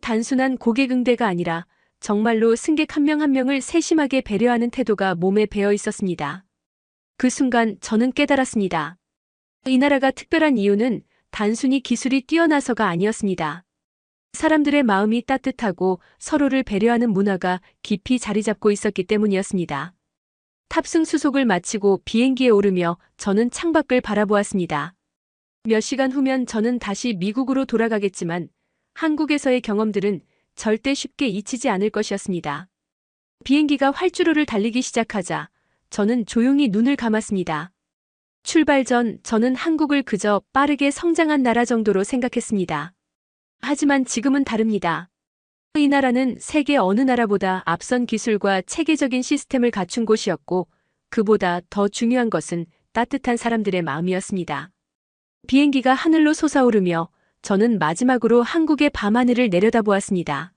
단순한 고객 응대가 아니라 정말로 승객 한 명 한 명을 세심하게 배려하는 태도가 몸에 배어 있었습니다. 그 순간 저는 깨달았습니다. 이 나라가 특별한 이유는 단순히 기술이 뛰어나서가 아니었습니다. 사람들의 마음이 따뜻하고 서로를 배려하는 문화가 깊이 자리 잡고 있었기 때문이었습니다. 탑승 수속을 마치고 비행기에 오르며 저는 창밖을 바라보았습니다. 몇 시간 후면 저는 다시 미국으로 돌아가겠지만 한국에서의 경험들은 절대 쉽게 잊히지 않을 것이었습니다. 비행기가 활주로를 달리기 시작하자 저는 조용히 눈을 감았습니다. 출발 전 저는 한국을 그저 빠르게 성장한 나라 정도로 생각했습니다. 하지만 지금은 다릅니다. 이 나라는 세계 어느 나라보다 앞선 기술과 체계적인 시스템을 갖춘 곳이었고 그보다 더 중요한 것은 따뜻한 사람들의 마음이었습니다. 비행기가 하늘로 솟아오르며 저는 마지막으로 한국의 밤하늘을 내려다보았습니다.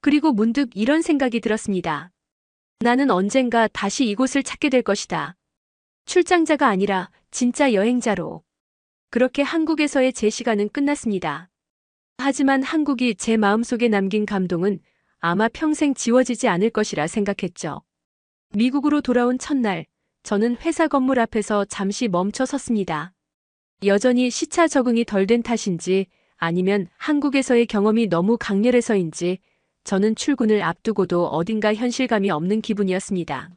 그리고 문득 이런 생각이 들었습니다. 나는 언젠가 다시 이곳을 찾게 될 것이다. 출장자가 아니라 진짜 여행자로. 그렇게 한국에서의 제 시간은 끝났습니다. 하지만 한국이 제 마음속에 남긴 감동은 아마 평생 지워지지 않을 것이라 생각했죠. 미국으로 돌아온 첫날, 저는 회사 건물 앞에서 잠시 멈춰 섰습니다. 여전히 시차 적응이 덜 된 탓인지 아니면 한국에서의 경험이 너무 강렬해서인지 저는 출근을 앞두고도 어딘가 현실감이 없는 기분이었습니다.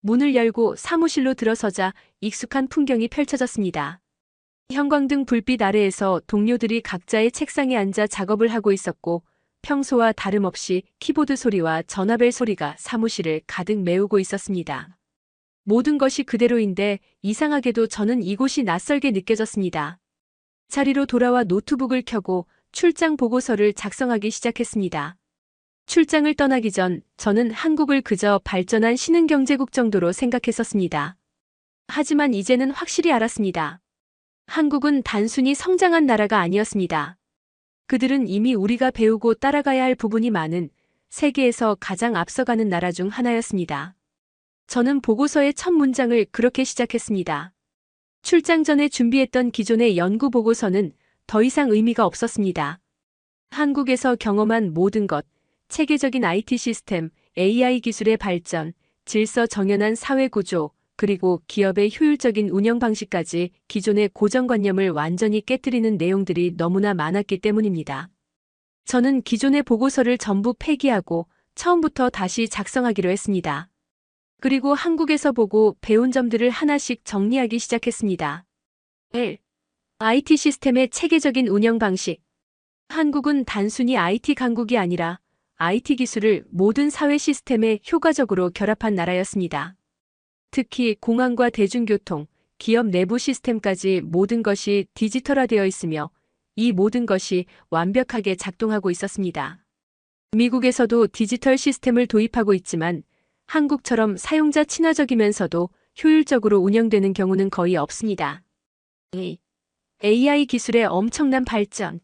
문을 열고 사무실로 들어서자 익숙한 풍경이 펼쳐졌습니다. 형광등 불빛 아래에서 동료들이 각자의 책상에 앉아 작업을 하고 있었고 평소와 다름없이 키보드 소리와 전화벨 소리가 사무실을 가득 메우고 있었습니다. 모든 것이 그대로인데 이상하게도 저는 이곳이 낯설게 느껴졌습니다. 자리로 돌아와 노트북을 켜고 출장 보고서를 작성하기 시작했습니다. 출장을 떠나기 전 저는 한국을 그저 발전한 신흥경제국 정도로 생각했었습니다. 하지만 이제는 확실히 알았습니다. 한국은 단순히 성장한 나라가 아니었습니다. 그들은 이미 우리가 배우고 따라가야 할 부분이 많은 세계에서 가장 앞서가는 나라 중 하나였습니다. 저는 보고서의 첫 문장을 그렇게 시작했습니다. 출장 전에 준비했던 기존의 연구 보고서는 더 이상 의미가 없었습니다. 한국에서 경험한 모든 것, 체계적인 IT 시스템, AI 기술의 발전, 질서 정연한 사회 구조, 그리고 기업의 효율적인 운영 방식까지 기존의 고정관념을 완전히 깨뜨리는 내용들이 너무나 많았기 때문입니다. 저는 기존의 보고서를 전부 폐기하고 처음부터 다시 작성하기로 했습니다. 그리고 한국에서 보고 배운 점들을 하나씩 정리하기 시작했습니다. 1. IT 시스템의 체계적인 운영 방식. 한국은 단순히 IT 강국이 아니라 IT 기술을 모든 사회 시스템에 효과적으로 결합한 나라였습니다. 특히 공항과 대중교통, 기업 내부 시스템까지 모든 것이 디지털화되어 있으며 이 모든 것이 완벽하게 작동하고 있었습니다. 미국에서도 디지털 시스템을 도입하고 있지만 한국처럼 사용자 친화적이면서도 효율적으로 운영되는 경우는 거의 없습니다. AI 기술의 엄청난 발전.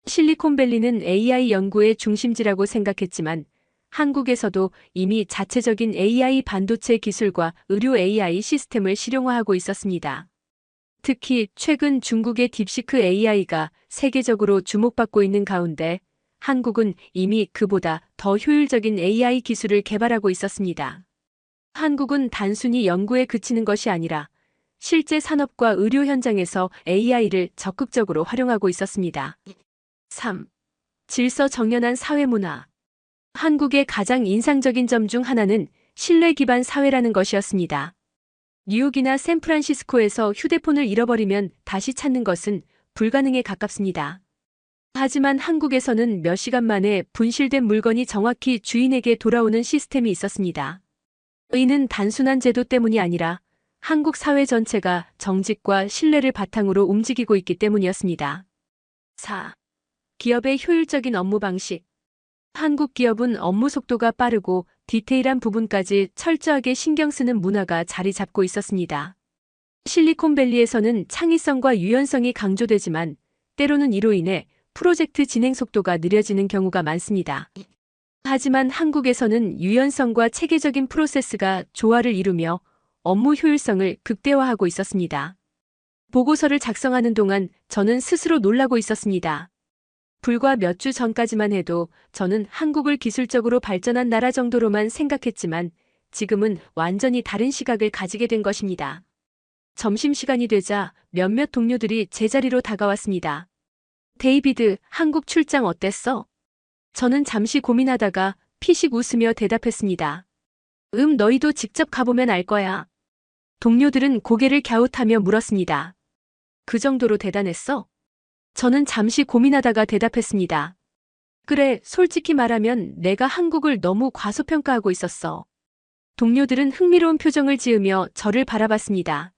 실리콘밸리는 AI 연구의 중심지라고 생각했지만 한국에서도 이미 자체적인 AI 반도체 기술과 의료 AI 시스템을 실용화하고 있었습니다. 특히 최근 중국의 딥시크 AI가 세계적으로 주목받고 있는 가운데 한국은 이미 그보다 더 효율적인 AI 기술을 개발하고 있었습니다. 한국은 단순히 연구에 그치는 것이 아니라 실제 산업과 의료 현장에서 AI를 적극적으로 활용하고 있었습니다. 3. 질서 정연한 사회 문화. 한국의 가장 인상적인 점 중 하나는 신뢰 기반 사회라는 것이었습니다. 뉴욕이나 샌프란시스코에서 휴대폰을 잃어버리면 다시 찾는 것은 불가능에 가깝습니다. 하지만 한국에서는 몇 시간 만에 분실된 물건이 정확히 주인에게 돌아오는 시스템이 있었습니다. 이는 단순한 제도 때문이 아니라 한국 사회 전체가 정직과 신뢰를 바탕으로 움직이고 있기 때문이었습니다. 4. 기업의 효율적인 업무 방식. 한국 기업은 업무 속도가 빠르고 디테일한 부분까지 철저하게 신경 쓰는 문화가 자리 잡고 있었습니다. 실리콘밸리에서는 창의성과 유연성이 강조되지만 때로는 이로 인해 프로젝트 진행 속도가 느려지는 경우가 많습니다. 하지만 한국에서는 유연성과 체계적인 프로세스가 조화를 이루며 업무 효율성을 극대화하고 있었습니다. 보고서를 작성하는 동안 저는 스스로 놀라고 있었습니다. 불과 몇 주 전까지만 해도 저는 한국을 기술적으로 발전한 나라 정도로만 생각했지만 지금은 완전히 다른 시각을 가지게 된 것입니다. 점심시간이 되자 몇몇 동료들이 제 자리로 다가왔습니다. 데이비드, 한국 출장 어땠어? 저는 잠시 고민하다가 피식 웃으며 대답했습니다. 너희도 직접 가보면 알 거야. 동료들은 고개를 갸웃하며 물었습니다. 그 정도로 대단했어? 저는 잠시 고민하다가 대답했습니다. 그래, 솔직히 말하면 내가 한국을 너무 과소평가하고 있었어. 동료들은 흥미로운 표정을 지으며 저를 바라봤습니다.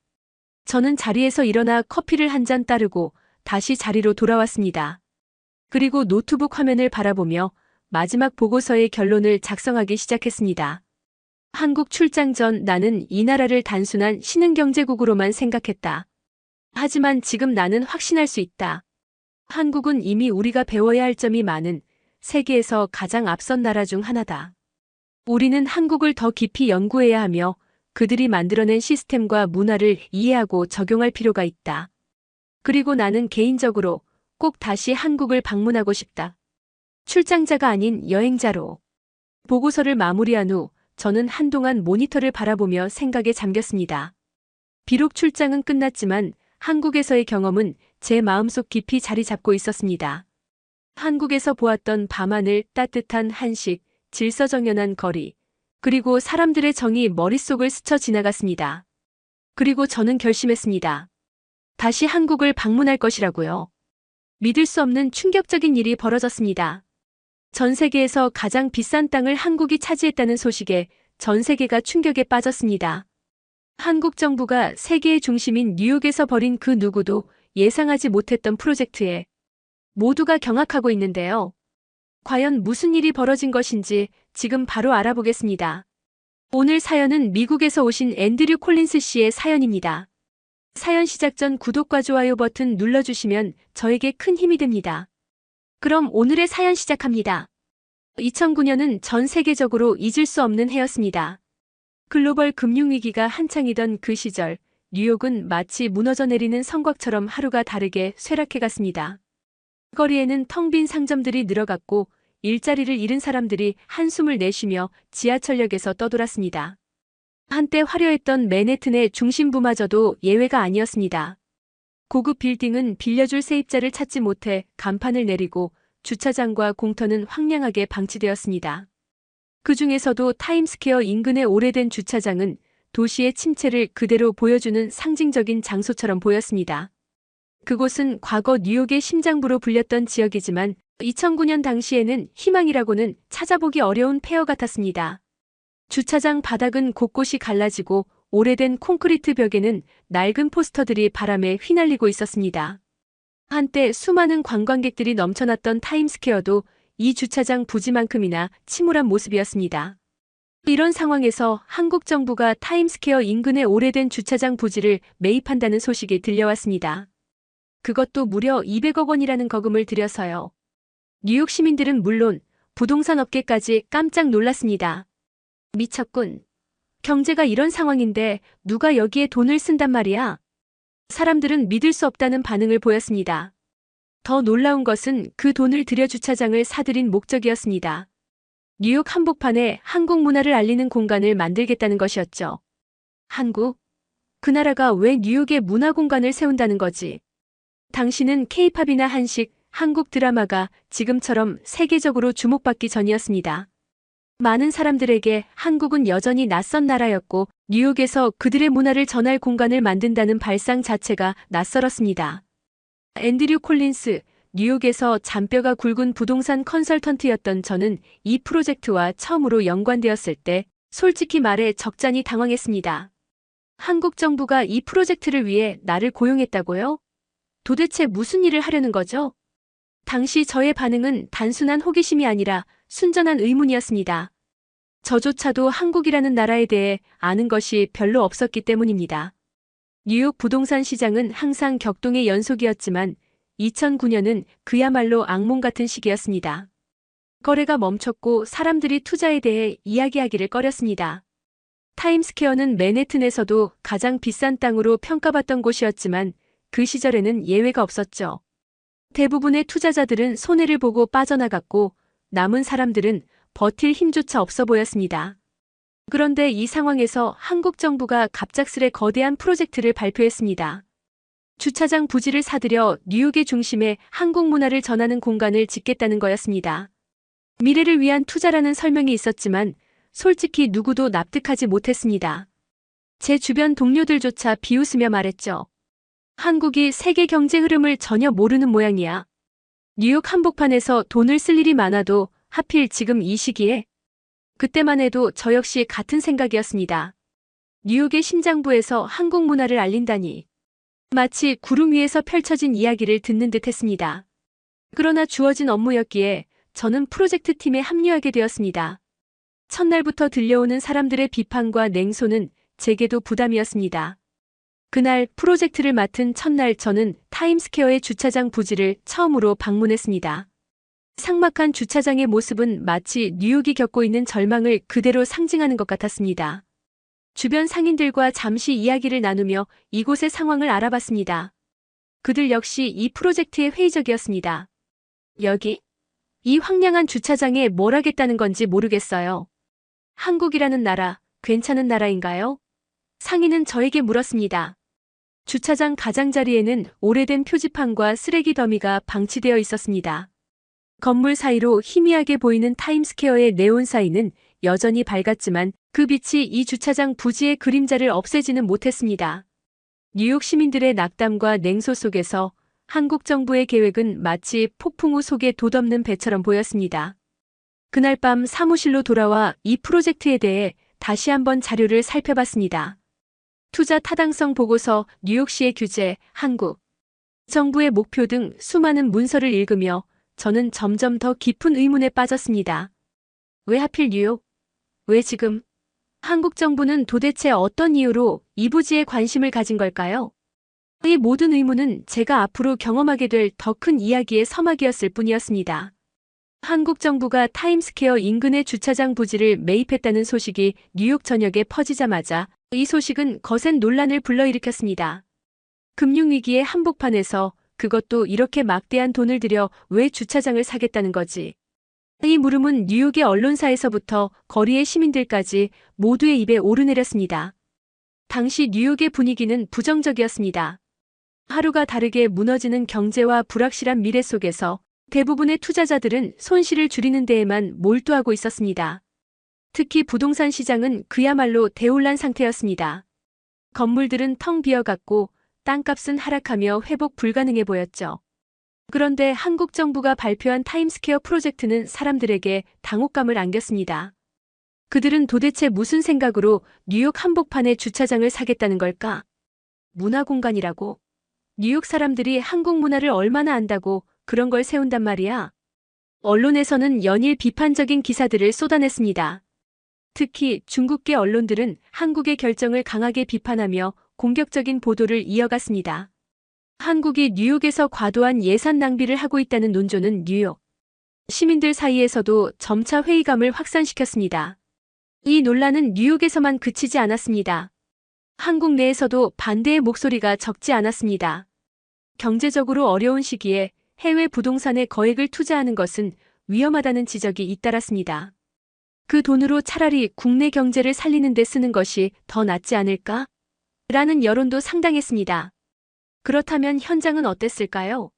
저는 자리에서 일어나 커피를 한 잔 따르고 다시 자리로 돌아왔습니다. 그리고 노트북 화면을 바라보며 마지막 보고서의 결론을 작성하기 시작했습니다. 한국 출장 전 나는 이 나라를 단순한 신흥경제국으로만 생각했다. 하지만 지금 나는 확신할 수 있다. 한국은 이미 우리가 배워야 할 점이 많은 세계에서 가장 앞선 나라 중 하나다. 우리는 한국을 더 깊이 연구해야 하며 그들이 만들어낸 시스템과 문화를 이해하고 적용할 필요가 있다. 그리고 나는 개인적으로 꼭 다시 한국을 방문하고 싶다. 출장자가 아닌 여행자로. 보고서를 마무리한 후 저는 한동안 모니터를 바라보며 생각에 잠겼습니다. 비록 출장은 끝났지만 한국에서의 경험은 제 마음속 깊이 자리 잡고 있었습니다. 한국에서 보았던 밤하늘, 따뜻한 한식, 질서정연한 거리, 그리고 사람들의 정이 머릿속을 스쳐 지나갔습니다. 그리고 저는 결심했습니다. 다시 한국을 방문할 것이라고요. 믿을 수 없는 충격적인 일이 벌어졌습니다. 전 세계에서 가장 비싼 땅을 한국이 차지했다는 소식에 전 세계가 충격에 빠졌습니다. 한국 정부가 세계의 중심인 뉴욕에서 벌인 그 누구도 예상하지 못했던 프로젝트에 모두가 경악하고 있는데요. 과연 무슨 일이 벌어진 것인지 지금 바로 알아보겠습니다. 오늘 사연은 미국에서 오신 앤드류 콜린스 씨의 사연입니다. 사연 시작 전 구독과 좋아요 버튼 눌러주시면 저에게 큰 힘이 됩니다. 그럼 오늘의 사연 시작합니다. 2009년은 전 세계적으로 잊을 수 없는 해였습니다. 글로벌 금융위기가 한창이던 그 시절, 뉴욕은 마치 무너져 내리는 성곽처럼 하루가 다르게 쇠락해갔습니다. 거리에는 텅 빈 상점들이 늘어갔고 일자리를 잃은 사람들이 한숨을 내쉬며 지하철역에서 떠돌았습니다. 한때 화려했던 맨해튼의 중심부마저도 예외가 아니었습니다. 고급 빌딩은 빌려줄 세입자를 찾지 못해 간판을 내리고 주차장과 공터는 황량하게 방치되었습니다. 그 중에서도 타임스퀘어 인근의 오래된 주차장은 도시의 침체를 그대로 보여주는 상징적인 장소처럼 보였습니다. 그곳은 과거 뉴욕의 심장부로 불렸던 지역이지만 2009년 당시에는 희망이라고는 찾아보기 어려운 폐허 같았습니다. 주차장 바닥은 곳곳이 갈라지고 오래된 콘크리트 벽에는 낡은 포스터들이 바람에 휘날리고 있었습니다. 한때 수많은 관광객들이 넘쳐났던 타임스퀘어도 이 주차장 부지만큼이나 침울한 모습이었습니다. 이런 상황에서 한국 정부가 타임스퀘어 인근의 오래된 주차장 부지를 매입한다는 소식이 들려왔습니다. 그것도 무려 200억 원이라는 거금을 들여서요. 뉴욕 시민들은 물론 부동산 업계까지 깜짝 놀랐습니다. 미쳤군. 경제가 이런 상황인데 누가 여기에 돈을 쓴단 말이야? 사람들은 믿을 수 없다는 반응을 보였습니다. 더 놀라운 것은 그 돈을 들여 주차장을 사들인 목적이었습니다. 뉴욕 한복판에 한국 문화를 알리는 공간을 만들겠다는 것이었죠. 한국? 그 나라가 왜 뉴욕에 문화 공간을 세운다는 거지? 당시는 K-팝이나 한식, 한국 드라마가 지금처럼 세계적으로 주목받기 전이었습니다. 많은 사람들에게 한국은 여전히 낯선 나라였고 뉴욕에서 그들의 문화를 전할 공간을 만든다는 발상 자체가 낯설었습니다. 앤드류 콜린스, 뉴욕에서 잔뼈가 굵은 부동산 컨설턴트였던 저는 이 프로젝트와 처음으로 연관되었을 때 솔직히 말해 적잖이 당황했습니다. 한국 정부가 이 프로젝트를 위해 나를 고용했다고요? 도대체 무슨 일을 하려는 거죠? 당시 저의 반응은 단순한 호기심이 아니라 순전한 의문이었습니다. 저조차도 한국이라는 나라에 대해 아는 것이 별로 없었기 때문입니다. 뉴욕 부동산 시장은 항상 격동의 연속이었지만 2009년은 그야말로 악몽 같은 시기였습니다. 거래가 멈췄고 사람들이 투자에 대해 이야기하기를 꺼렸습니다. 타임스퀘어는 맨해튼에서도 가장 비싼 땅으로 평가받던 곳이었지만 그 시절에는 예외가 없었죠. 대부분의 투자자들은 손해를 보고 빠져나갔고 남은 사람들은 버틸 힘조차 없어 보였습니다. 그런데 이 상황에서 한국 정부가 갑작스레 거대한 프로젝트를 발표했습니다. 주차장 부지를 사들여 뉴욕의 중심에 한국 문화를 전하는 공간을 짓겠다는 거였습니다. 미래를 위한 투자라는 설명이 있었지만 솔직히 누구도 납득하지 못했습니다. 제 주변 동료들조차 비웃으며 말했죠. 한국이 세계 경제 흐름을 전혀 모르는 모양이야. 뉴욕 한복판에서 돈을 쓸 일이 많아도 하필 지금 이 시기에? 그때만 해도 저 역시 같은 생각이었습니다. 뉴욕의 심장부에서 한국 문화를 알린다니. 마치 구름 위에서 펼쳐진 이야기를 듣는 듯 했습니다. 그러나 주어진 업무였기에 저는 프로젝트 팀에 합류하게 되었습니다. 첫날부터 들려오는 사람들의 비판과 냉소는 제게도 부담이었습니다. 그날 프로젝트를 맡은 첫날 저는 타임스퀘어의 주차장 부지를 처음으로 방문했습니다. 삭막한 주차장의 모습은 마치 뉴욕이 겪고 있는 절망을 그대로 상징하는 것 같았습니다. 주변 상인들과 잠시 이야기를 나누며 이곳의 상황을 알아봤습니다. 그들 역시 이 프로젝트에 회의적이었습니다. 여기? 이 황량한 주차장에 뭘 하겠다는 건지 모르겠어요. 한국이라는 나라, 괜찮은 나라인가요? 상인은 저에게 물었습니다. 주차장 가장자리에는 오래된 표지판과 쓰레기 더미가 방치되어 있었습니다. 건물 사이로 희미하게 보이는 타임스퀘어의 네온 사인은 여전히 밝았지만 그 빛이 이 주차장 부지의 그림자를 없애지는 못했습니다. 뉴욕 시민들의 낙담과 냉소 속에서 한국 정부의 계획은 마치 폭풍 우 속에 돛없는 배처럼 보였습니다. 그날 밤 사무실로 돌아와 이 프로젝트에 대해 다시 한번 자료를 살펴봤습니다. 투자 타당성 보고서, 뉴욕시의 규제, 한국 정부의 목표 등 수많은 문서를 읽으며 저는 점점 더 깊은 의문에 빠졌습니다. 왜 하필 뉴욕? 왜 지금? 한국 정부는 도대체 어떤 이유로 이 부지에 관심을 가진 걸까요? 이 모든 의문은 제가 앞으로 경험하게 될 더 큰 이야기의 서막이었을 뿐이었습니다. 한국 정부가 타임스퀘어 인근의 주차장 부지를 매입했다는 소식이 뉴욕 전역에 퍼지자마자 이 소식은 거센 논란을 불러일으켰습니다. 금융위기의 한복판에서 그것도 이렇게 막대한 돈을 들여 왜 주차장을 사겠다는 거지? 이 물음은 뉴욕의 언론사에서부터 거리의 시민들까지 모두의 입에 오르내렸습니다. 당시 뉴욕의 분위기는 부정적이었습니다. 하루가 다르게 무너지는 경제와 불확실한 미래 속에서 대부분의 투자자들은 손실을 줄이는 데에만 몰두하고 있었습니다. 특히 부동산 시장은 그야말로 대혼란 상태였습니다. 건물들은 텅 비어갔고 땅값은 하락하며 회복 불가능해 보였죠. 그런데 한국 정부가 발표한 타임스퀘어 프로젝트는 사람들에게 당혹감을 안겼습니다. 그들은 도대체 무슨 생각으로 뉴욕 한복판에 주차장을 사겠다는 걸까? 문화공간이라고? 뉴욕 사람들이 한국 문화를 얼마나 안다고 그런 걸 세운단 말이야? 언론에서는 연일 비판적인 기사들을 쏟아냈습니다. 특히 중국계 언론들은 한국의 결정을 강하게 비판하며 공격적인 보도를 이어갔습니다. 한국이 뉴욕에서 과도한 예산 낭비를 하고 있다는 논조는 뉴욕 시민들 사이에서도 점차 회의감을 확산시켰습니다. 이 논란은 뉴욕에서만 그치지 않았습니다. 한국 내에서도 반대의 목소리가 적지 않았습니다. 경제적으로 어려운 시기에 해외 부동산에 거액을 투자하는 것은 위험하다는 지적이 잇따랐습니다. 그 돈으로 차라리 국내 경제를 살리는 데 쓰는 것이 더 낫지 않을까? 라는 여론도 상당했습니다. 그렇다면 현장은 어땠을까요?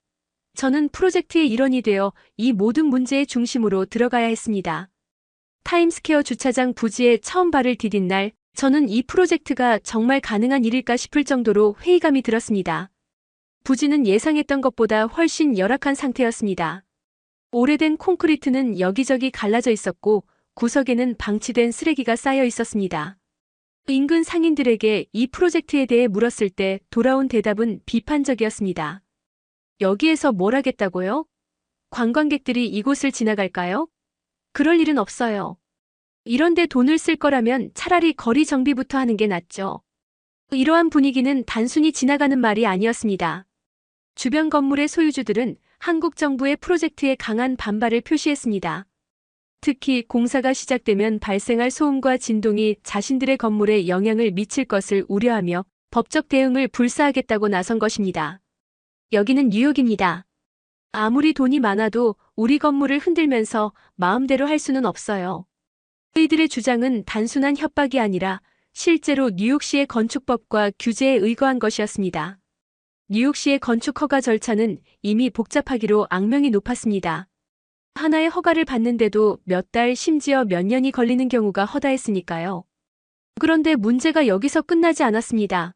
저는 프로젝트의 일원이 되어 이 모든 문제의 중심으로 들어가야 했습니다. 타임스퀘어 주차장 부지에 처음 발을 디딘 날, 저는 이 프로젝트가 정말 가능한 일일까 싶을 정도로 회의감이 들었습니다. 부지는 예상했던 것보다 훨씬 열악한 상태였습니다. 오래된 콘크리트는 여기저기 갈라져 있었고 구석에는 방치된 쓰레기가 쌓여 있었습니다. 인근 상인들에게 이 프로젝트에 대해 물었을 때 돌아온 대답은 비판적이었습니다. 여기에서 뭘 하겠다고요? 관광객들이 이곳을 지나갈까요? 그럴 일은 없어요. 이런데 돈을 쓸 거라면 차라리 거리 정비부터 하는 게 낫죠. 이러한 분위기는 단순히 지나가는 말이 아니었습니다. 주변 건물의 소유주들은 한국 정부의 프로젝트에 강한 반발을 표시했습니다. 특히 공사가 시작되면 발생할 소음과 진동이 자신들의 건물에 영향을 미칠 것을 우려하며 법적 대응을 불사하겠다고 나선 것입니다. 여기는 뉴욕입니다. 아무리 돈이 많아도 우리 건물을 흔들면서 마음대로 할 수는 없어요. 이들의 주장은 단순한 협박이 아니라 실제로 뉴욕시의 건축법과 규제에 의거한 것이었습니다. 뉴욕시의 건축 허가 절차는 이미 복잡하기로 악명이 높았습니다. 하나의 허가를 받는데도 몇 달 심지어 몇 년이 걸리는 경우가 허다했으니까요. 그런데 문제가 여기서 끝나지 않았습니다.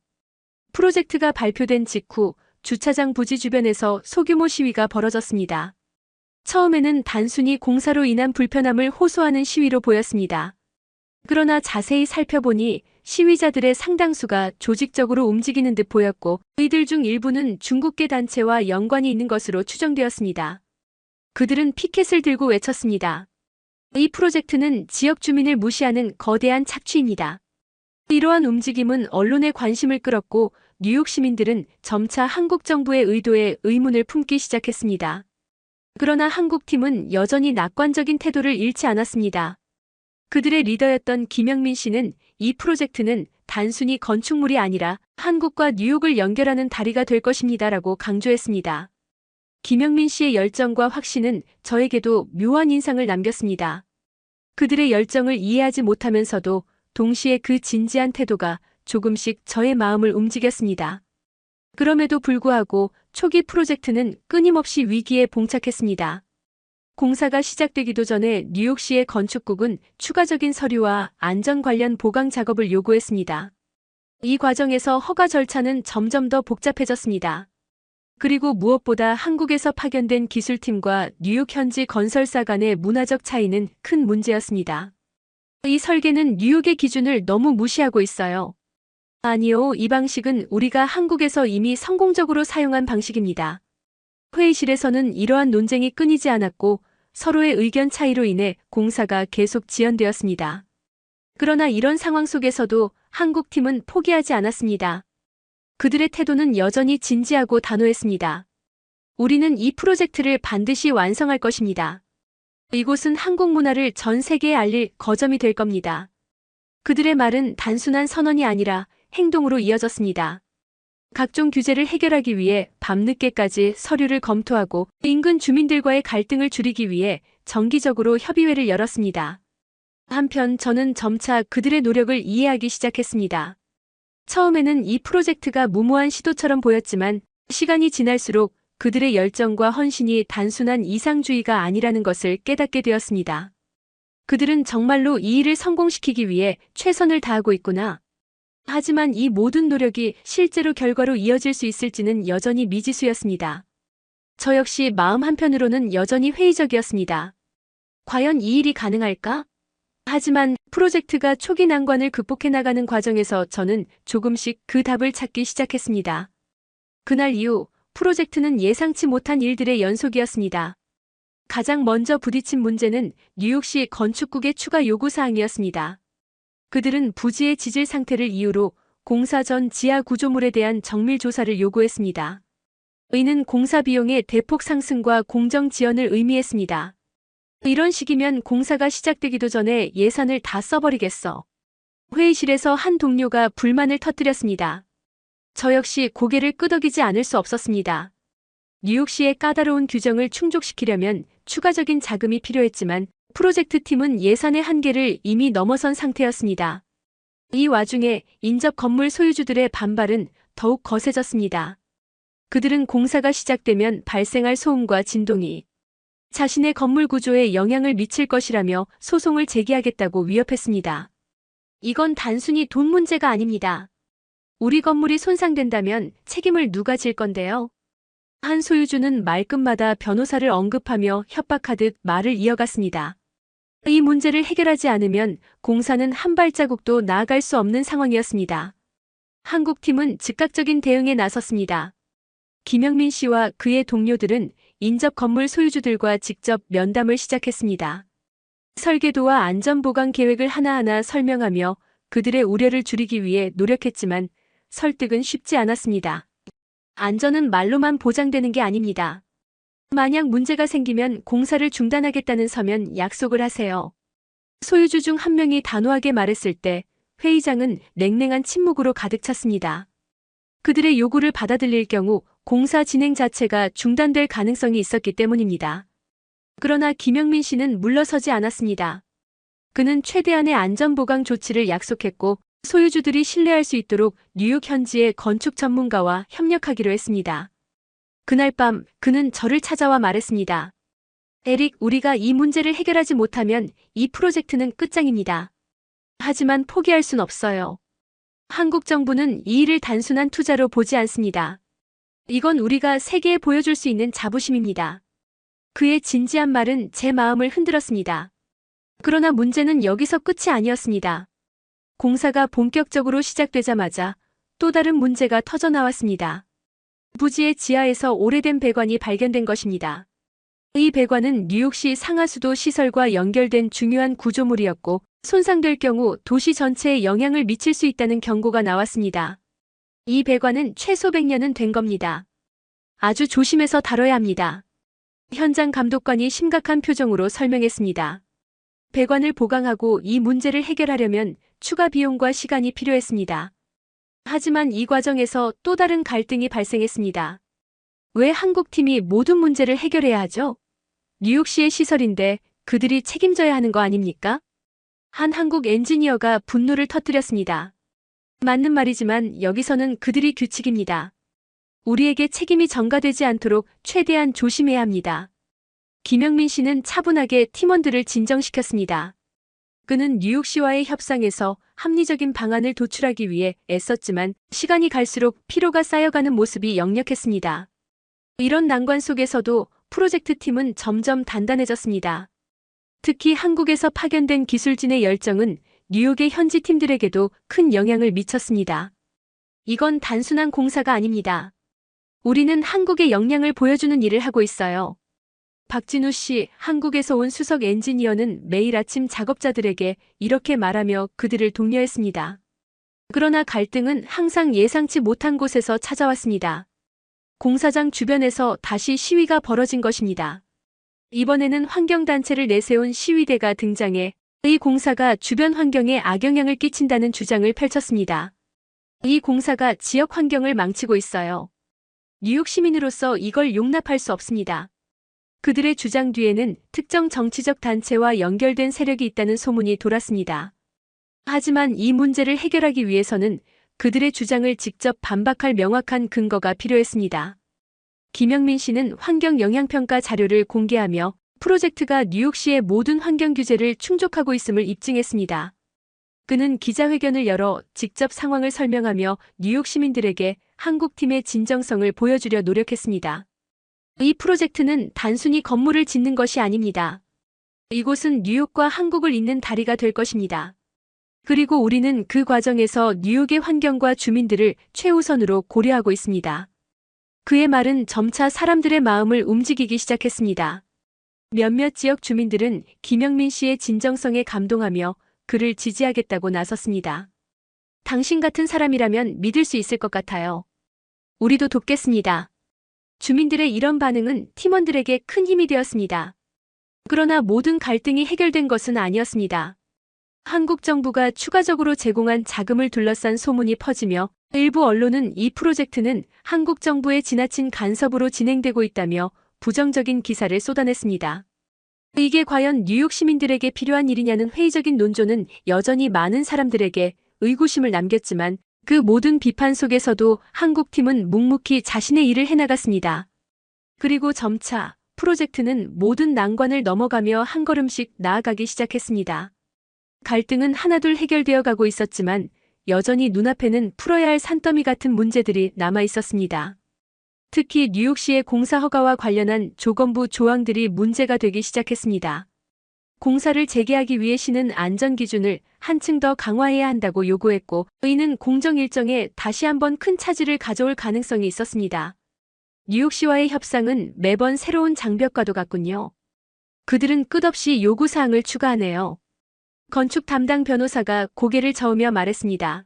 프로젝트가 발표된 직후 주차장 부지 주변에서 소규모 시위가 벌어졌습니다. 처음에는 단순히 공사로 인한 불편함을 호소하는 시위로 보였습니다. 그러나 자세히 살펴보니 시위자들의 상당수가 조직적으로 움직이는 듯 보였고 이들 중 일부는 중국계 단체와 연관이 있는 것으로 추정되었습니다. 그들은 피켓을 들고 외쳤습니다. 이 프로젝트는 지역 주민을 무시하는 거대한 착취입니다. 이러한 움직임은 언론의 관심을 끌었고 뉴욕 시민들은 점차 한국 정부의 의도에 의문을 품기 시작했습니다. 그러나 한국 팀은 여전히 낙관적인 태도를 잃지 않았습니다. 그들의 리더였던 김영민 씨는 이 프로젝트는 단순히 건축물이 아니라 한국과 뉴욕을 연결하는 다리가 될 것입니다라고 강조했습니다. 김영민 씨의 열정과 확신은 저에게도 묘한 인상을 남겼습니다. 그들의 열정을 이해하지 못하면서도 동시에 그 진지한 태도가 조금씩 저의 마음을 움직였습니다. 그럼에도 불구하고 초기 프로젝트는 끊임없이 위기에 봉착했습니다. 공사가 시작되기도 전에 뉴욕시의 건축국은 추가적인 서류와 안전 관련 보강 작업을 요구했습니다. 이 과정에서 허가 절차는 점점 더 복잡해졌습니다. 그리고 무엇보다 한국에서 파견된 기술팀과 뉴욕 현지 건설사 간의 문화적 차이는 큰 문제였습니다. 이 설계는 뉴욕의 기준을 너무 무시하고 있어요. 아니요, 이 방식은 우리가 한국에서 이미 성공적으로 사용한 방식입니다. 회의실에서는 이러한 논쟁이 끊이지 않았고 서로의 의견 차이로 인해 공사가 계속 지연되었습니다. 그러나 이런 상황 속에서도 한국 팀은 포기하지 않았습니다. 그들의 태도는 여전히 진지하고 단호했습니다. 우리는 이 프로젝트를 반드시 완성할 것입니다. 이곳은 한국 문화를 전 세계에 알릴 거점이 될 겁니다. 그들의 말은 단순한 선언이 아니라 행동으로 이어졌습니다. 각종 규제를 해결하기 위해 밤늦게까지 서류를 검토하고 인근 주민들과의 갈등을 줄이기 위해 정기적으로 협의회를 열었습니다. 한편 저는 점차 그들의 노력을 이해하기 시작했습니다. 처음에는 이 프로젝트가 무모한 시도처럼 보였지만 시간이 지날수록 그들의 열정과 헌신이 단순한 이상주의가 아니라는 것을 깨닫게 되었습니다. 그들은 정말로 이 일을 성공시키기 위해 최선을 다하고 있구나. 하지만 이 모든 노력이 실제로 결과로 이어질 수 있을지는 여전히 미지수였습니다. 저 역시 마음 한편으로는 여전히 회의적이었습니다. 과연 이 일이 가능할까? 하지만 프로젝트가 초기 난관을 극복해 나가는 과정에서 저는 조금씩 그 답을 찾기 시작했습니다. 그날 이후 프로젝트는 예상치 못한 일들의 연속이었습니다. 가장 먼저 부딪힌 문제는 뉴욕시 건축국의 추가 요구사항이었습니다. 그들은 부지의 지질 상태를 이유로 공사 전 지하 구조물에 대한 정밀 조사를 요구했습니다. 이는 공사 비용의 대폭 상승과 공정 지연을 의미했습니다. 이런 식이면 공사가 시작되기도 전에 예산을 다 써버리겠어. 회의실에서 한 동료가 불만을 터뜨렸습니다. 저 역시 고개를 끄덕이지 않을 수 없었습니다. 뉴욕시의 까다로운 규정을 충족시키려면 추가적인 자금이 필요했지만 프로젝트 팀은 예산의 한계를 이미 넘어선 상태였습니다. 이 와중에 인접 건물 소유주들의 반발은 더욱 거세졌습니다. 그들은 공사가 시작되면 발생할 소음과 진동이 자신의 건물 구조에 영향을 미칠 것이라며 소송을 제기하겠다고 위협했습니다. 이건 단순히 돈 문제가 아닙니다. 우리 건물이 손상된다면 책임을 누가 질 건데요? 한 소유주는 말끝마다 변호사를 언급하며 협박하듯 말을 이어갔습니다. 이 문제를 해결하지 않으면 공사는 한 발자국도 나아갈 수 없는 상황이었습니다. 한국팀은 즉각적인 대응에 나섰습니다. 김영민 씨와 그의 동료들은 인접 건물 소유주들과 직접 면담을 시작했습니다. 설계도와 안전보강 계획을 하나하나 설명하며 그들의 우려를 줄이기 위해 노력했지만 설득은 쉽지 않았습니다. 안전은 말로만 보장되는 게 아닙니다. 만약 문제가 생기면 공사를 중단하겠다는 서면 약속을 하세요. 소유주 중 한 명이 단호하게 말했을 때 회의장은 냉랭한 침묵으로 가득 찼습니다. 그들의 요구를 받아들일 경우 공사 진행 자체가 중단될 가능성이 있었기 때문입니다. 그러나 김영민 씨는 물러서지 않았습니다. 그는 최대한의 안전보강 조치를 약속했고 소유주들이 신뢰할 수 있도록 뉴욕 현지의 건축 전문가와 협력하기로 했습니다. 그날 밤 그는 저를 찾아와 말했습니다. 에릭, 우리가 이 문제를 해결하지 못하면 이 프로젝트는 끝장입니다. 하지만 포기할 순 없어요. 한국 정부는 이 일을 단순한 투자로 보지 않습니다. 이건 우리가 세계에 보여줄 수 있는 자부심입니다. 그의 진지한 말은 제 마음을 흔들었습니다. 그러나 문제는 여기서 끝이 아니었습니다. 공사가 본격적으로 시작되자마자 또 다른 문제가 터져나왔습니다. 부지의 지하에서 오래된 배관이 발견된 것입니다. 이 배관은 뉴욕시 상하수도 시설과 연결된 중요한 구조물이었고 손상될 경우 도시 전체에 영향을 미칠 수 있다는 경고가 나왔습니다. 이 배관은 최소 100년은 된 겁니다. 아주 조심해서 다뤄야 합니다. 현장 감독관이 심각한 표정으로 설명했습니다. 배관을 보강하고 이 문제를 해결하려면 추가 비용과 시간이 필요했습니다. 하지만 이 과정에서 또 다른 갈등이 발생했습니다. 왜 한국팀이 모든 문제를 해결해야 하죠? 뉴욕시의 시설인데 그들이 책임져야 하는 거 아닙니까? 한 한국 엔지니어가 분노를 터뜨렸습니다. 맞는 말이지만 여기서는 그들이 규칙입니다. 우리에게 책임이 전가되지 않도록 최대한 조심해야 합니다. 김영민 씨는 차분하게 팀원들을 진정시켰습니다. 그는 뉴욕시와의 협상에서 합리적인 방안을 도출하기 위해 애썼지만 시간이 갈수록 피로가 쌓여가는 모습이 역력했습니다. 이런 난관 속에서도 프로젝트 팀은 점점 단단해졌습니다. 특히 한국에서 파견된 기술진의 열정은 뉴욕의 현지 팀들에게도 큰 영향을 미쳤습니다. 이건 단순한 공사가 아닙니다. 우리는 한국의 역량을 보여주는 일을 하고 있어요. 박진우 씨, 한국에서 온 수석 엔지니어는 매일 아침 작업자들에게 이렇게 말하며 그들을 독려했습니다. 그러나 갈등은 항상 예상치 못한 곳에서 찾아왔습니다. 공사장 주변에서 다시 시위가 벌어진 것입니다. 이번에는 환경단체를 내세운 시위대가 등장해 이 공사가 주변 환경에 악영향을 끼친다는 주장을 펼쳤습니다. 이 공사가 지역 환경을 망치고 있어요. 뉴욕 시민으로서 이걸 용납할 수 없습니다. 그들의 주장 뒤에는 특정 정치적 단체와 연결된 세력이 있다는 소문이 돌았습니다. 하지만 이 문제를 해결하기 위해서는 그들의 주장을 직접 반박할 명확한 근거가 필요했습니다. 김영민 씨는 환경 영향평가 자료를 공개하며 프로젝트가 뉴욕시의 모든 환경 규제를 충족하고 있음을 입증했습니다. 그는 기자회견을 열어 직접 상황을 설명하며 뉴욕 시민들에게 한국팀의 진정성을 보여주려 노력했습니다. 이 프로젝트는 단순히 건물을 짓는 것이 아닙니다. 이곳은 뉴욕과 한국을 잇는 다리가 될 것입니다. 그리고 우리는 그 과정에서 뉴욕의 환경과 주민들을 최우선으로 고려하고 있습니다. 그의 말은 점차 사람들의 마음을 움직이기 시작했습니다. 몇몇 지역 주민들은 김영민 씨의 진정성에 감동하며 그를 지지하겠다고 나섰습니다. 당신 같은 사람이라면 믿을 수 있을 것 같아요. 우리도 돕겠습니다. 주민들의 이런 반응은 팀원들에게 큰 힘이 되었습니다. 그러나 모든 갈등이 해결된 것은 아니었습니다. 한국 정부가 추가적으로 제공한 자금을 둘러싼 소문이 퍼지며 일부 언론은 이 프로젝트는 한국 정부의 지나친 간섭으로 진행되고 있다며 부정적인 기사를 쏟아냈습니다. 이게 과연 뉴욕 시민들에게 필요한 일이냐는 회의적인 논조는 여전히 많은 사람들에게 의구심을 남겼지만 그 모든 비판 속에서도 한국팀은 묵묵히 자신의 일을 해나갔습니다. 그리고 점차 프로젝트는 모든 난관을 넘어가며 한 걸음씩 나아가기 시작했습니다. 갈등은 하나둘 해결되어 가고 있었지만 여전히 눈앞에는 풀어야 할 산더미 같은 문제들이 남아 있었습니다. 특히 뉴욕시의 공사 허가와 관련한 조건부 조항들이 문제가 되기 시작했습니다. 공사를 재개하기 위해 시는 안전 기준을 한층 더 강화해야 한다고 요구했고 이는 공정 일정에 다시 한번 큰 차질을 가져올 가능성이 있었습니다. 뉴욕시와의 협상은 매번 새로운 장벽과도 같군요. 그들은 끝없이 요구사항을 추가하네요. 건축 담당 변호사가 고개를 저으며 말했습니다.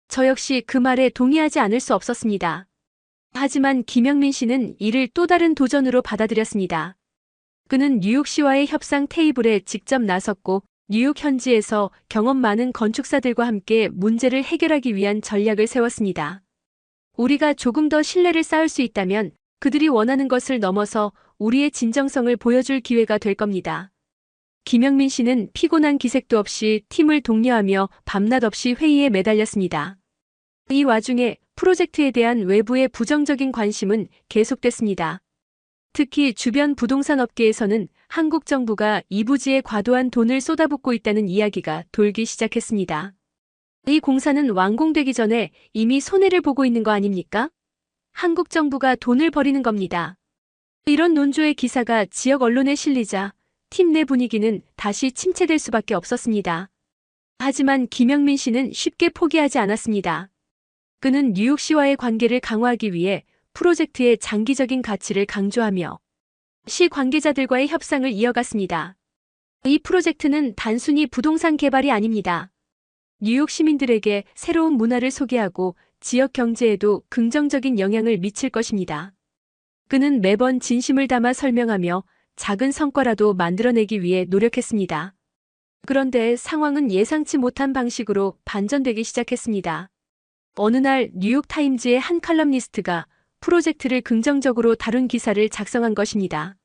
저 역시 그 말에 동의하지 않을 수 없었습니다. 하지만 김영민 씨는 이를 또 다른 도전으로 받아들였습니다. 그는 뉴욕시와의 협상 테이블에 직접 나섰고 뉴욕 현지에서 경험 많은 건축사들과 함께 문제를 해결하기 위한 전략을 세웠습니다. 우리가 조금 더 신뢰를 쌓을 수 있다면 그들이 원하는 것을 넘어서 우리의 진정성을 보여줄 기회가 될 겁니다. 김영민 씨는 피곤한 기색도 없이 팀을 독려하며 밤낮 없이 회의에 매달렸습니다. 이 와중에 프로젝트에 대한 외부의 부정적인 관심은 계속됐습니다. 특히 주변 부동산 업계에서는 한국 정부가 이 부지에 과도한 돈을 쏟아붓고 있다는 이야기가 돌기 시작했습니다. 이 공사는 완공되기 전에 이미 손해를 보고 있는 거 아닙니까? 한국 정부가 돈을 버리는 겁니다. 이런 논조의 기사가 지역 언론에 실리자 팀 내 분위기는 다시 침체될 수밖에 없었습니다. 하지만 김영민 씨는 쉽게 포기하지 않았습니다. 그는 뉴욕시와의 관계를 강화하기 위해 프로젝트의 장기적인 가치를 강조하며 시 관계자들과의 협상을 이어갔습니다. 이 프로젝트는 단순히 부동산 개발이 아닙니다. 뉴욕 시민들에게 새로운 문화를 소개하고 지역 경제에도 긍정적인 영향을 미칠 것입니다. 그는 매번 진심을 담아 설명하며 작은 성과라도 만들어내기 위해 노력했습니다. 그런데 상황은 예상치 못한 방식으로 반전되기 시작했습니다. 어느 날 뉴욕타임즈의 한 칼럼니스트가 프로젝트를 긍정적으로 다룬 기사를 작성한 것입니다.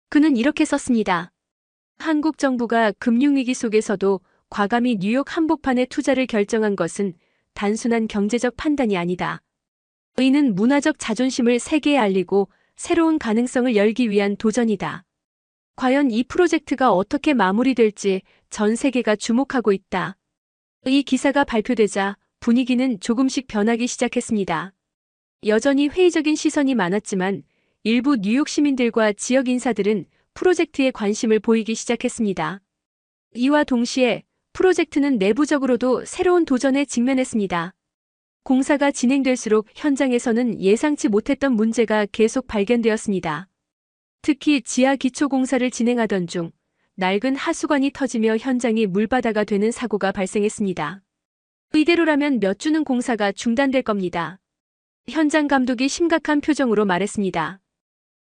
그는 이렇게 썼습니다. 한국 정부가 금융위기 속에서도 과감히 뉴욕 한복판에 투자를 결정한 것은 단순한 경제적 판단이 아니다. 이는 문화적 자존심을 세계에 알리고 새로운 가능성을 열기 위한 도전이다. 과연 이 프로젝트가 어떻게 마무리될지 전 세계가 주목하고 있다. 이 기사가 발표되자 분위기는 조금씩 변하기 시작했습니다. 여전히 회의적인 시선이 많았지만 일부 뉴욕 시민들과 지역 인사들은 프로젝트에 관심을 보이기 시작했습니다. 이와 동시에 프로젝트는 내부적으로도 새로운 도전에 직면했습니다. 공사가 진행될수록 현장에서는 예상치 못했던 문제가 계속 발견되었습니다. 특히 지하 기초 공사를 진행하던 중 낡은 하수관이 터지며 현장이 물바다가 되는 사고가 발생했습니다. 이대로라면 몇 주는 공사가 중단될 겁니다. 현장 감독이 심각한 표정으로 말했습니다.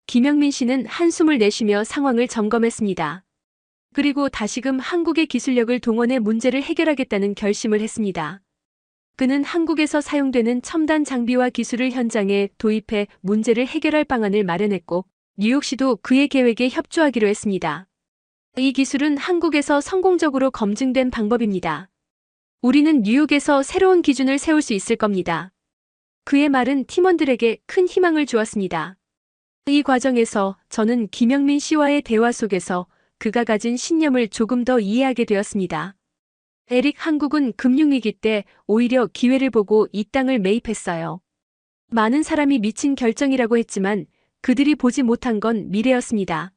김영민 씨는 한숨을 내쉬며 상황을 점검했습니다. 그리고 다시금 한국의 기술력을 동원해 문제를 해결하겠다는 결심을 했습니다. 그는 한국에서 사용되는 첨단 장비와 기술을 현장에 도입해 문제를 해결할 방안을 마련했고 뉴욕시도 그의 계획에 협조하기로 했습니다. 이 기술은 한국에서 성공적으로 검증된 방법입니다. 우리는 뉴욕에서 새로운 기준을 세울 수 있을 겁니다. 그의 말은 팀원들에게 큰 희망을 주었습니다. 이 과정에서 저는 김영민 씨와의 대화 속에서 그가 가진 신념을 조금 더 이해하게 되었습니다. 에릭 한국은 금융위기 때 오히려 기회를 보고 이 땅을 매입했어요. 많은 사람이 미친 결정이라고 했지만 그들이 보지 못한 건 미래였습니다.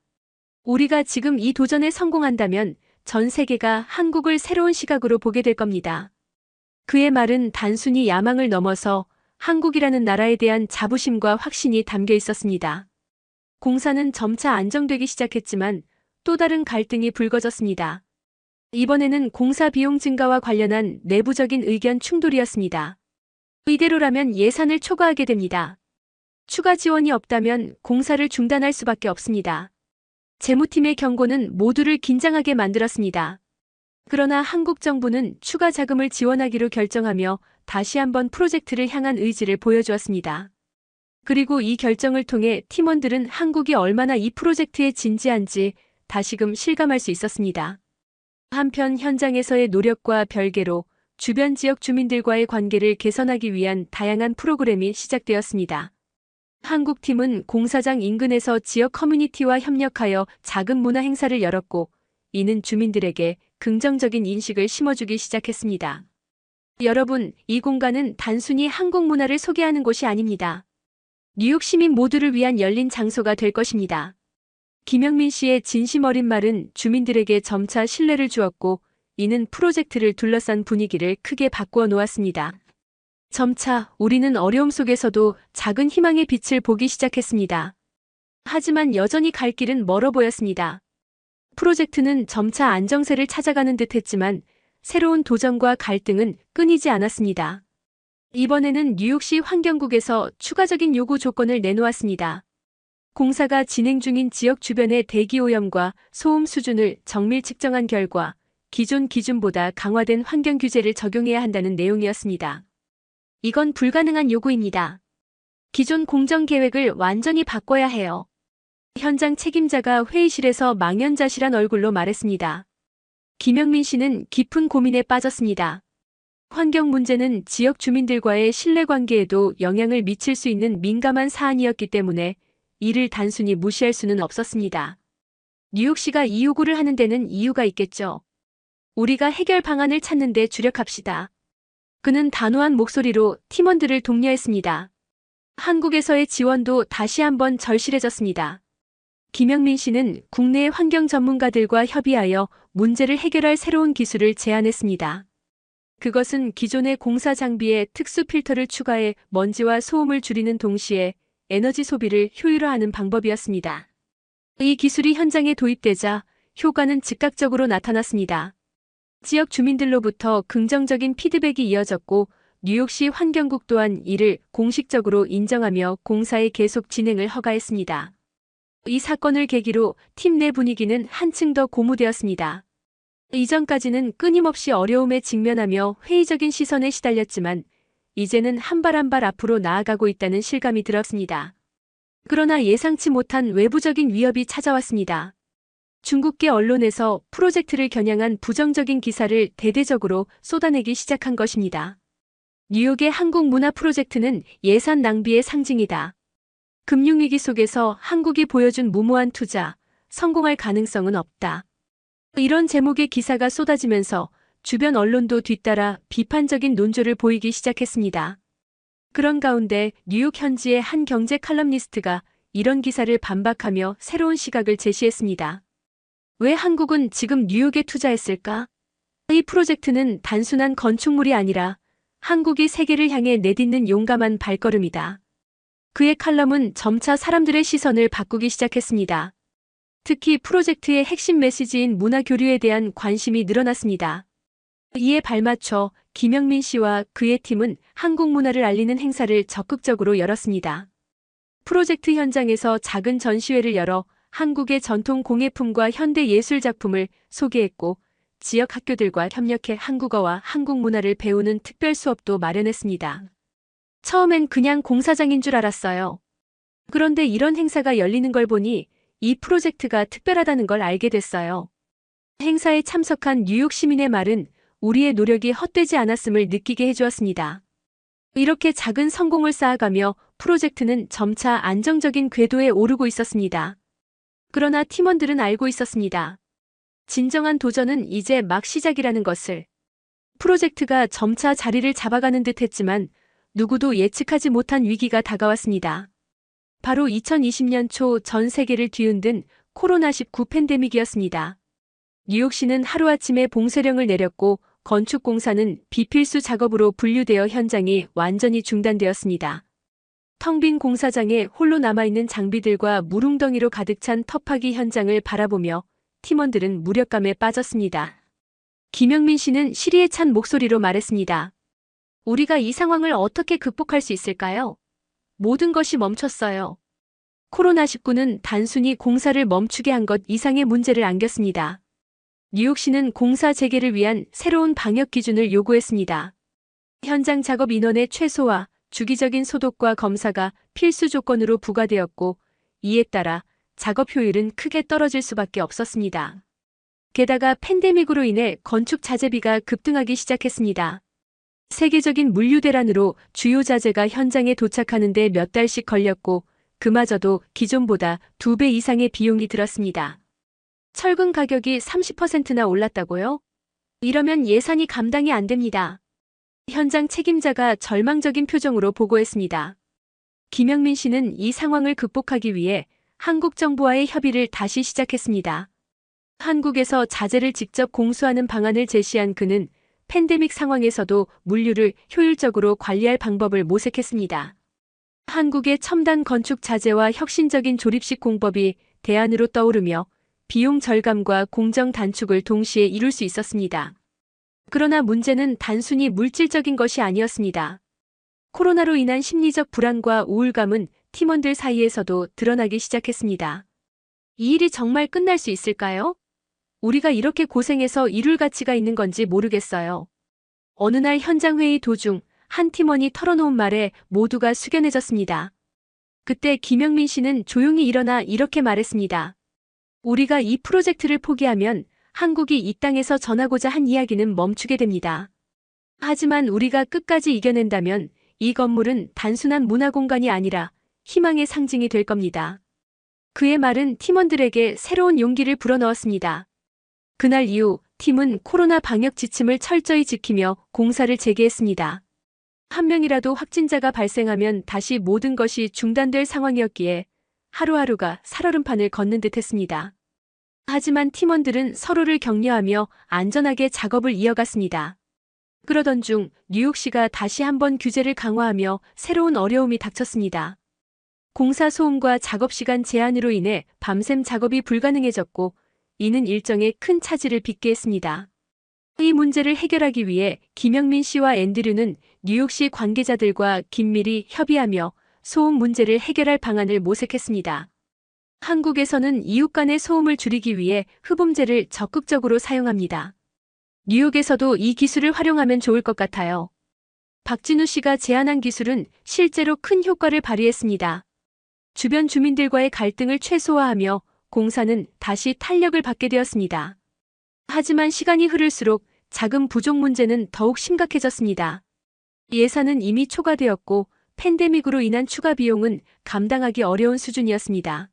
우리가 지금 이 도전에 성공한다면 전 세계가 한국을 새로운 시각으로 보게 될 겁니다. 그의 말은 단순히 야망을 넘어서 한국이라는 나라에 대한 자부심과 확신이 담겨 있었습니다. 공사는 점차 안정되기 시작했지만 또 다른 갈등이 불거졌습니다. 이번에는 공사 비용 증가와 관련한 내부적인 의견 충돌이었습니다. 이대로라면 예산을 초과하게 됩니다. 추가 지원이 없다면 공사를 중단할 수밖에 없습니다. 재무팀의 경고는 모두를 긴장하게 만들었습니다. 그러나 한국 정부는 추가 자금을 지원하기로 결정하며 다시 한번 프로젝트를 향한 의지를 보여주었습니다. 그리고 이 결정을 통해 팀원들은 한국이 얼마나 이 프로젝트에 진지한지 다시금 실감할 수 있었습니다. 한편 현장에서의 노력과 별개로 주변 지역 주민들과의 관계를 개선하기 위한 다양한 프로그램이 시작되었습니다. 한국팀은 공사장 인근에서 지역 커뮤니티와 협력하여 작은 문화 행사를 열었고, 이는 주민들에게 긍정적인 인식을 심어주기 시작했습니다. 여러분, 이 공간은 단순히 한국 문화를 소개하는 곳이 아닙니다. 뉴욕 시민 모두를 위한 열린 장소가 될 것입니다. 김영민 씨의 진심 어린 말은 주민들에게 점차 신뢰를 주었고, 이는 프로젝트를 둘러싼 분위기를 크게 바꾸어 놓았습니다. 점차 우리는 어려움 속에서도 작은 희망의 빛을 보기 시작했습니다. 하지만 여전히 갈 길은 멀어 보였습니다. 프로젝트는 점차 안정세를 찾아가는 듯 했지만 새로운 도전과 갈등은 끊이지 않았습니다. 이번에는 뉴욕시 환경국에서 추가적인 요구 조건을 내놓았습니다. 공사가 진행 중인 지역 주변의 대기 오염과 소음 수준을 정밀 측정한 결과 기존 기준보다 강화된 환경 규제를 적용해야 한다는 내용이었습니다. 이건 불가능한 요구입니다. 기존 공정 계획을 완전히 바꿔야 해요. 현장 책임자가 회의실에서 망연자실한 얼굴로 말했습니다. 김영민 씨는 깊은 고민에 빠졌습니다. 환경 문제는 지역 주민들과의 신뢰관계에도 영향을 미칠 수 있는 민감한 사안이었기 때문에 이를 단순히 무시할 수는 없었습니다. 뉴욕시가 이 요구를 하는 데는 이유가 있겠죠. 우리가 해결 방안을 찾는 데 주력합시다. 그는 단호한 목소리로 팀원들을 독려했습니다. 한국에서의 지원도 다시 한번 절실해졌습니다. 김영민 씨는 국내 환경 전문가들과 협의하여 문제를 해결할 새로운 기술을 제안했습니다. 그것은 기존의 공사 장비에 특수 필터를 추가해 먼지와 소음을 줄이는 동시에 에너지 소비를 효율화하는 방법이었습니다. 이 기술이 현장에 도입되자 효과는 즉각적으로 나타났습니다. 지역 주민들로부터 긍정적인 피드백이 이어졌고 뉴욕시 환경국 또한 이를 공식적으로 인정하며 공사의 계속 진행을 허가했습니다. 이 사건을 계기로 팀 내 분위기는 한층 더 고무되었습니다. 이전까지는 끊임없이 어려움에 직면하며 회의적인 시선에 시달렸지만 이제는 한 발 한 발 앞으로 나아가고 있다는 실감이 들었습니다. 그러나 예상치 못한 외부적인 위협이 찾아왔습니다. 중국계 언론에서 프로젝트를 겨냥한 부정적인 기사를 대대적으로 쏟아내기 시작한 것입니다. 뉴욕의 한국 문화 프로젝트는 예산 낭비의 상징이다. 금융위기 속에서 한국이 보여준 무모한 투자, 성공할 가능성은 없다. 이런 제목의 기사가 쏟아지면서 주변 언론도 뒤따라 비판적인 논조를 보이기 시작했습니다. 그런 가운데 뉴욕 현지의 한 경제 칼럼니스트가 이런 기사를 반박하며 새로운 시각을 제시했습니다. 왜 한국은 지금 뉴욕에 투자했을까? 이 프로젝트는 단순한 건축물이 아니라 한국이 세계를 향해 내딛는 용감한 발걸음이다. 그의 칼럼은 점차 사람들의 시선을 바꾸기 시작했습니다. 특히 프로젝트의 핵심 메시지인 문화 교류에 대한 관심이 늘어났습니다. 이에 발맞춰 김영민 씨와 그의 팀은 한국 문화를 알리는 행사를 적극적으로 열었습니다. 프로젝트 현장에서 작은 전시회를 열어 한국의 전통 공예품과 현대 예술 작품을 소개했고 지역 학교들과 협력해 한국어와 한국 문화를 배우는 특별 수업도 마련했습니다. 처음엔 그냥 공사장인 줄 알았어요. 그런데 이런 행사가 열리는 걸 보니 이 프로젝트가 특별하다는 걸 알게 됐어요. 행사에 참석한 뉴욕 시민의 말은 우리의 노력이 헛되지 않았음을 느끼게 해주었습니다. 이렇게 작은 성공을 쌓아가며 프로젝트는 점차 안정적인 궤도에 오르고 있었습니다. 그러나 팀원들은 알고 있었습니다. 진정한 도전은 이제 막 시작이라는 것을. 프로젝트가 점차 자리를 잡아가는 듯 했지만 누구도 예측하지 못한 위기가 다가왔습니다. 바로 2020년 초 전 세계를 뒤흔든 코로나19 팬데믹이었습니다. 뉴욕시는 하루아침에 봉쇄령을 내렸고 건축공사는 비필수 작업으로 분류되어 현장이 완전히 중단되었습니다. 텅 빈 공사장에 홀로 남아있는 장비들과 물웅덩이로 가득 찬 터파기 현장을 바라보며 팀원들은 무력감에 빠졌습니다. 김영민 씨는 시리에 찬 목소리로 말했습니다. 우리가 이 상황을 어떻게 극복할 수 있을까요? 모든 것이 멈췄어요. 코로나19는 단순히 공사를 멈추게 한 것 이상의 문제를 안겼습니다. 뉴욕시는 공사 재개를 위한 새로운 방역 기준을 요구했습니다. 현장 작업 인원의 최소화, 주기적인 소독과 검사가 필수 조건으로 부과되었고, 이에 따라 작업 효율은 크게 떨어질 수밖에 없었습니다. 게다가 팬데믹으로 인해 건축 자재비가 급등하기 시작했습니다. 세계적인 물류 대란으로 주요 자재가 현장에 도착하는 데 몇 달씩 걸렸고, 그마저도 기존보다 2배 이상의 비용이 들었습니다. 철근 가격이 30%나 올랐다고요? 이러면 예산이 감당이 안 됩니다. 현장 책임자가 절망적인 표정으로 보고했습니다. 김영민 씨는 이 상황을 극복하기 위해 한국 정부와의 협의를 다시 시작했습니다. 한국에서 자재를 직접 공수하는 방안을 제시한 그는 팬데믹 상황에서도 물류를 효율적으로 관리할 방법을 모색했습니다. 한국의 첨단 건축 자재와 혁신적인 조립식 공법이 대안으로 떠오르며 비용 절감과 공정 단축을 동시에 이룰 수 있었습니다. 그러나 문제는 단순히 물질적인 것이 아니었습니다. 코로나로 인한 심리적 불안과 우울감은 팀원들 사이에서도 드러나기 시작했습니다. 이 일이 정말 끝날 수 있을까요? 우리가 이렇게 고생해서 이룰 가치가 있는 건지 모르겠어요. 어느 날 현장 회의 도중 한 팀원이 털어놓은 말에 모두가 숙연해졌습니다. 그때 김영민 씨는 조용히 일어나 이렇게 말했습니다. 우리가 이 프로젝트를 포기하면 한국이 이 땅에서 전하고자 한 이야기는 멈추게 됩니다. 하지만 우리가 끝까지 이겨낸다면 이 건물은 단순한 문화 공간이 아니라 희망의 상징이 될 겁니다. 그의 말은 팀원들에게 새로운 용기를 불어넣었습니다. 그날 이후 팀은 코로나 방역 지침을 철저히 지키며 공사를 재개했습니다. 한 명이라도 확진자가 발생하면 다시 모든 것이 중단될 상황이었기에 하루하루가 살얼음판을 걷는 듯했습니다. 하지만 팀원들은 서로를 격려하며 안전하게 작업을 이어갔습니다. 그러던 중 뉴욕시가 다시 한번 규제를 강화하며 새로운 어려움이 닥쳤습니다. 공사 소음과 작업 시간 제한으로 인해 밤샘 작업이 불가능해졌고, 이는 일정에 큰 차질을 빚게 했습니다. 이 문제를 해결하기 위해 김영민 씨와 앤드류는 뉴욕시 관계자들과 긴밀히 협의하며 소음 문제를 해결할 방안을 모색했습니다. 한국에서는 이웃 간의 소음을 줄이기 위해 흡음재를 적극적으로 사용합니다. 뉴욕에서도 이 기술을 활용하면 좋을 것 같아요. 박진우 씨가 제안한 기술은 실제로 큰 효과를 발휘했습니다. 주변 주민들과의 갈등을 최소화하며 공사는 다시 탄력을 받게 되었습니다. 하지만 시간이 흐를수록 자금 부족 문제는 더욱 심각해졌습니다. 예산은 이미 초과되었고 팬데믹으로 인한 추가 비용은 감당하기 어려운 수준이었습니다.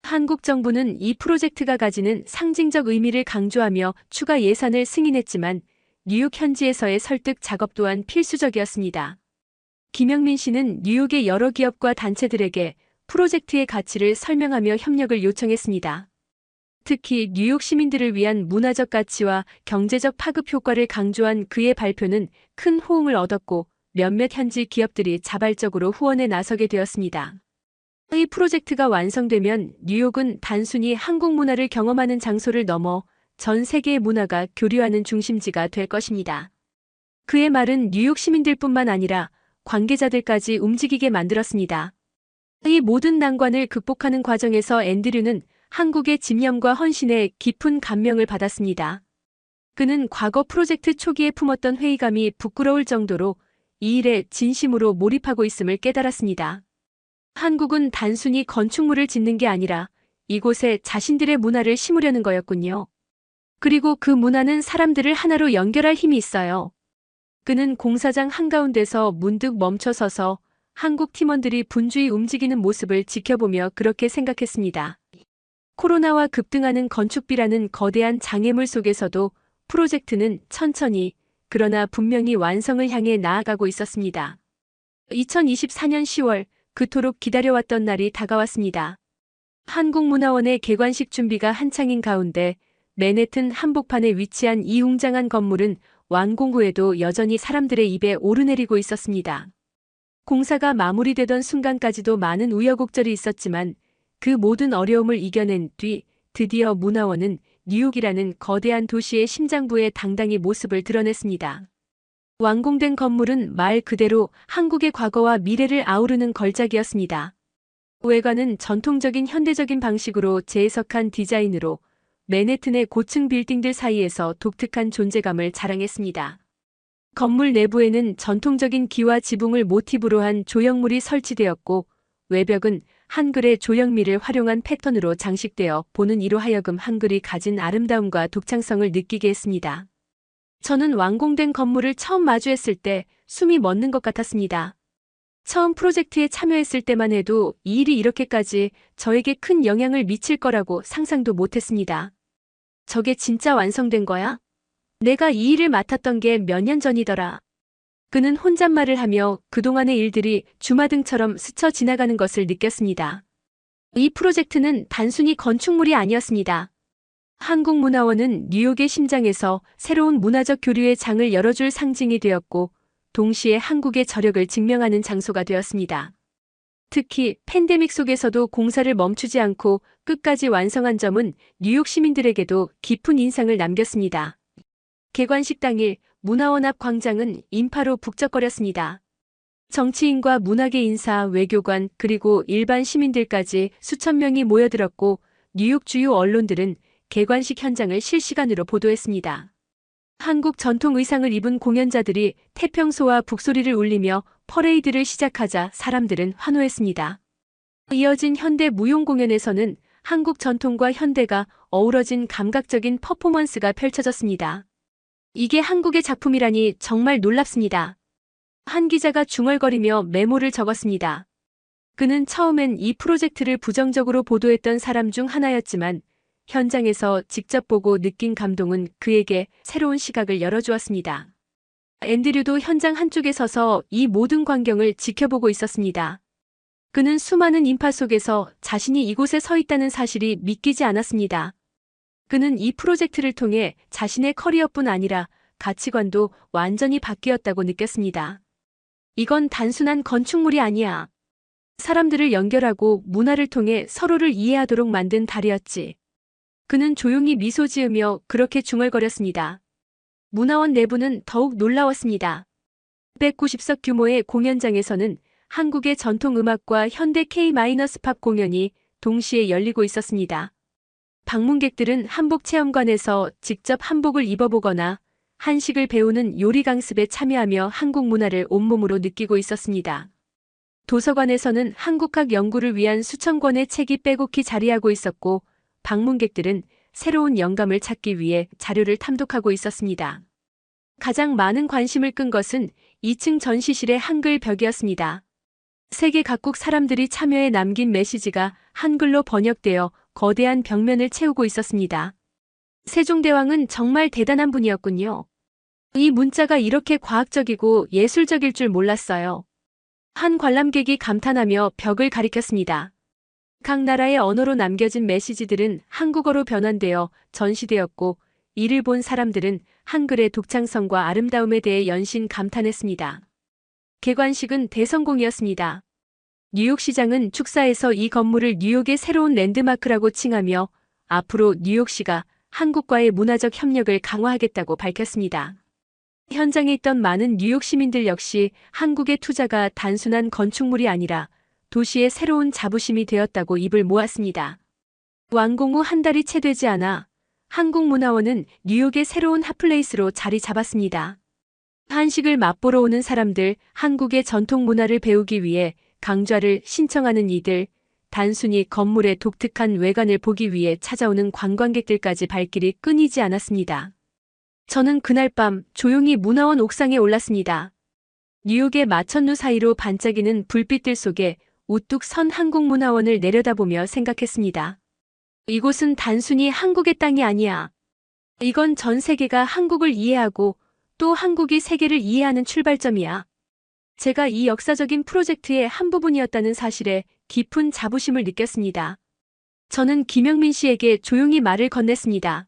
한국 정부는 이 프로젝트가 가지는 상징적 의미를 강조하며 추가 예산을 승인했지만 뉴욕 현지에서의 설득 작업 또한 필수적이었습니다. 김영민 씨는 뉴욕의 여러 기업과 단체들에게 프로젝트의 가치를 설명하며 협력을 요청했습니다. 특히 뉴욕 시민들을 위한 문화적 가치와 경제적 파급 효과를 강조한 그의 발표는 큰 호응을 얻었고 몇몇 현지 기업들이 자발적으로 후원에 나서게 되었습니다. 이 프로젝트가 완성되면 뉴욕은 단순히 한국 문화를 경험하는 장소를 넘어 전 세계의 문화가 교류하는 중심지가 될 것입니다. 그의 말은 뉴욕 시민들뿐만 아니라 관계자들까지 움직이게 만들었습니다. 이 모든 난관을 극복하는 과정에서 앤드류는 한국의 집념과 헌신에 깊은 감명을 받았습니다. 그는 과거 프로젝트 초기에 품었던 회의감이 부끄러울 정도로 이 일에 진심으로 몰입하고 있음을 깨달았습니다. 한국은 단순히 건축물을 짓는 게 아니라 이곳에 자신들의 문화를 심으려는 거였군요. 그리고 그 문화는 사람들을 하나로 연결할 힘이 있어요. 그는 공사장 한가운데서 문득 멈춰서서 한국 팀원들이 분주히 움직이는 모습을 지켜보며 그렇게 생각했습니다. 코로나와 급등하는 건축비라는 거대한 장애물 속에서도 프로젝트는 천천히 그러나 분명히 완성을 향해 나아가고 있었습니다. 2024년 10월 그토록 기다려왔던 날이 다가왔습니다. 한국문화원의 개관식 준비가 한창인 가운데 맨해튼 한복판에 위치한 이 웅장한 건물은 완공 후에도 여전히 사람들의 입에 오르내리고 있었습니다. 공사가 마무리되던 순간까지도 많은 우여곡절이 있었지만 그 모든 어려움을 이겨낸 뒤 드디어 문화원은 뉴욕이라는 거대한 도시의 심장부에 당당히 모습을 드러냈습니다. 완공된 건물은 말 그대로 한국의 과거와 미래를 아우르는 걸작이었습니다. 외관은 전통적인 현대적인 방식으로 재해석한 디자인으로 맨해튼의 고층 빌딩들 사이에서 독특한 존재감을 자랑했습니다. 건물 내부에는 전통적인 기와 지붕을 모티브로 한 조형물이 설치되었고 외벽은 한글의 조형미를 활용한 패턴으로 장식되어 보는 이로 하여금 한글이 가진 아름다움과 독창성을 느끼게 했습니다. 저는 완공된 건물을 처음 마주했을 때 숨이 멎는 것 같았습니다. 처음 프로젝트에 참여했을 때만 해도 이 일이 이렇게까지 저에게 큰 영향을 미칠 거라고 상상도 못했습니다. 저게 진짜 완성된 거야? 내가 이 일을 맡았던 게 몇 년 전이더라. 그는 혼잣말을 하며 그동안의 일들이 주마등처럼 스쳐 지나가는 것을 느꼈습니다. 이 프로젝트는 단순히 건축물이 아니었습니다. 한국문화원은 뉴욕의 심장에서 새로운 문화적 교류의 장을 열어줄 상징이 되었고 동시에 한국의 저력을 증명하는 장소가 되었습니다. 특히 팬데믹 속에서도 공사를 멈추지 않고 끝까지 완성한 점은 뉴욕 시민들에게도 깊은 인상을 남겼습니다. 개관식 당일 문화원 앞 광장은 인파로 북적거렸습니다. 정치인과 문화계 인사, 외교관, 그리고 일반 시민들까지 수천 명이 모여들었고 뉴욕 주요 언론들은 개관식 현장을 실시간으로 보도했습니다. 한국 전통 의상을 입은 공연자들이 태평소와 북소리를 울리며 퍼레이드를 시작하자 사람들은 환호했습니다. 이어진 현대 무용 공연에서는 한국 전통과 현대가 어우러진 감각적인 퍼포먼스가 펼쳐졌습니다. 이게 한국의 작품이라니 정말 놀랍습니다. 한 기자가 중얼거리며 메모를 적었습니다. 그는 처음엔 이 프로젝트를 부정적으로 보도했던 사람 중 하나였지만 현장에서 직접 보고 느낀 감동은 그에게 새로운 시각을 열어주었습니다. 앤드류도 현장 한쪽에 서서 이 모든 광경을 지켜보고 있었습니다. 그는 수많은 인파 속에서 자신이 이곳에 서 있다는 사실이 믿기지 않았습니다. 그는 이 프로젝트를 통해 자신의 커리어뿐 아니라 가치관도 완전히 바뀌었다고 느꼈습니다. 이건 단순한 건축물이 아니야. 사람들을 연결하고 문화를 통해 서로를 이해하도록 만든 다리였지. 그는 조용히 미소 지으며 그렇게 중얼거렸습니다. 문화원 내부는 더욱 놀라웠습니다. 190석 규모의 공연장에서는 한국의 전통 음악과 현대 K-팝 공연이 동시에 열리고 있었습니다. 방문객들은 한복 체험관에서 직접 한복을 입어보거나 한식을 배우는 요리 강습에 참여하며 한국 문화를 온몸으로 느끼고 있었습니다. 도서관에서는 한국학 연구를 위한 수천 권의 책이 빼곡히 자리하고 있었고 방문객들은 새로운 영감을 찾기 위해 자료를 탐독하고 있었습니다. 가장 많은 관심을 끈 것은 2층 전시실의 한글 벽이었습니다. 세계 각국 사람들이 참여해 남긴 메시지가 한글로 번역되어 거대한 벽면을 채우고 있었습니다. 세종대왕은 정말 대단한 분이었군요. 이 문자가 이렇게 과학적이고 예술적일 줄 몰랐어요. 한 관람객이 감탄하며 벽을 가리켰습니다. 각 나라의 언어로 남겨진 메시지들은 한국어로 변환되어 전시되었고 이를 본 사람들은 한글의 독창성과 아름다움에 대해 연신 감탄했습니다. 개관식은 대성공이었습니다. 뉴욕시장은 축사에서 이 건물을 뉴욕의 새로운 랜드마크라고 칭하며 앞으로 뉴욕시가 한국과의 문화적 협력을 강화하겠다고 밝혔습니다. 현장에 있던 많은 뉴욕 시민들 역시 한국의 투자가 단순한 건축물이 아니라 도시의 새로운 자부심이 되었다고 입을 모았습니다. 완공 후 한 달이 채 되지 않아 한국문화원은 뉴욕의 새로운 핫플레이스로 자리 잡았습니다. 한식을 맛보러 오는 사람들, 한국의 전통 문화를 배우기 위해 강좌를 신청하는 이들, 단순히 건물의 독특한 외관을 보기 위해 찾아오는 관광객들까지 발길이 끊이지 않았습니다. 저는 그날 밤 조용히 문화원 옥상에 올랐습니다. 뉴욕의 마천루 사이로 반짝이는 불빛들 속에 우뚝 선 한국문화원을 내려다보며 생각했습니다. 이곳은 단순히 한국의 땅이 아니야. 이건 전 세계가 한국을 이해하고 또 한국이 세계를 이해하는 출발점이야. 제가 이 역사적인 프로젝트의 한 부분이었다는 사실에 깊은 자부심을 느꼈습니다. 저는 김영민 씨에게 조용히 말을 건넸습니다.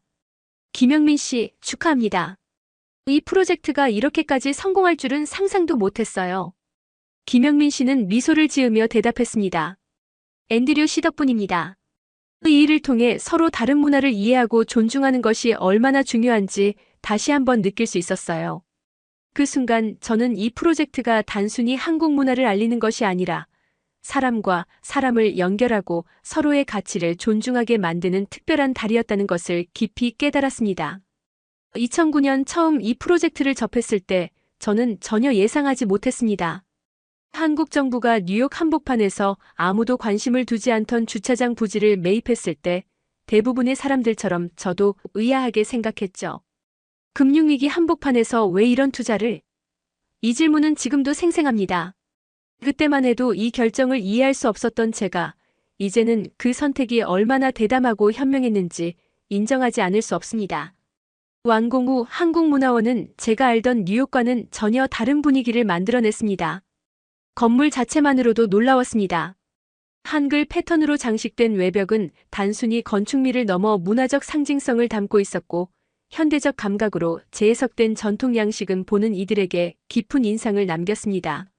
김영민 씨, 축하합니다. 이 프로젝트가 이렇게까지 성공할 줄은 상상도 못했어요. 김영민 씨는 미소를 지으며 대답했습니다. 앤드류 씨 덕분입니다. 이 일을 통해 서로 다른 문화를 이해하고 존중하는 것이 얼마나 중요한지 다시 한번 느낄 수 있었어요. 그 순간 저는 이 프로젝트가 단순히 한국 문화를 알리는 것이 아니라 사람과 사람을 연결하고 서로의 가치를 존중하게 만드는 특별한 달이었다는 것을 깊이 깨달았습니다. 2009년 처음 이 프로젝트를 접했을 때 저는 전혀 예상하지 못했습니다. 한국 정부가 뉴욕 한복판에서 아무도 관심을 두지 않던 주차장 부지를 매입했을 때 대부분의 사람들처럼 저도 의아하게 생각했죠. 금융위기 한복판에서 왜 이런 투자를? 이 질문은 지금도 생생합니다. 그때만 해도 이 결정을 이해할 수 없었던 제가 이제는 그 선택이 얼마나 대담하고 현명했는지 인정하지 않을 수 없습니다. 완공 후 한국문화원은 제가 알던 뉴욕과는 전혀 다른 분위기를 만들어냈습니다. 건물 자체만으로도 놀라웠습니다. 한글 패턴으로 장식된 외벽은 단순히 건축미를 넘어 문화적 상징성을 담고 있었고 현대적 감각으로 재해석된 전통 양식은 보는 이들에게 깊은 인상을 남겼습니다.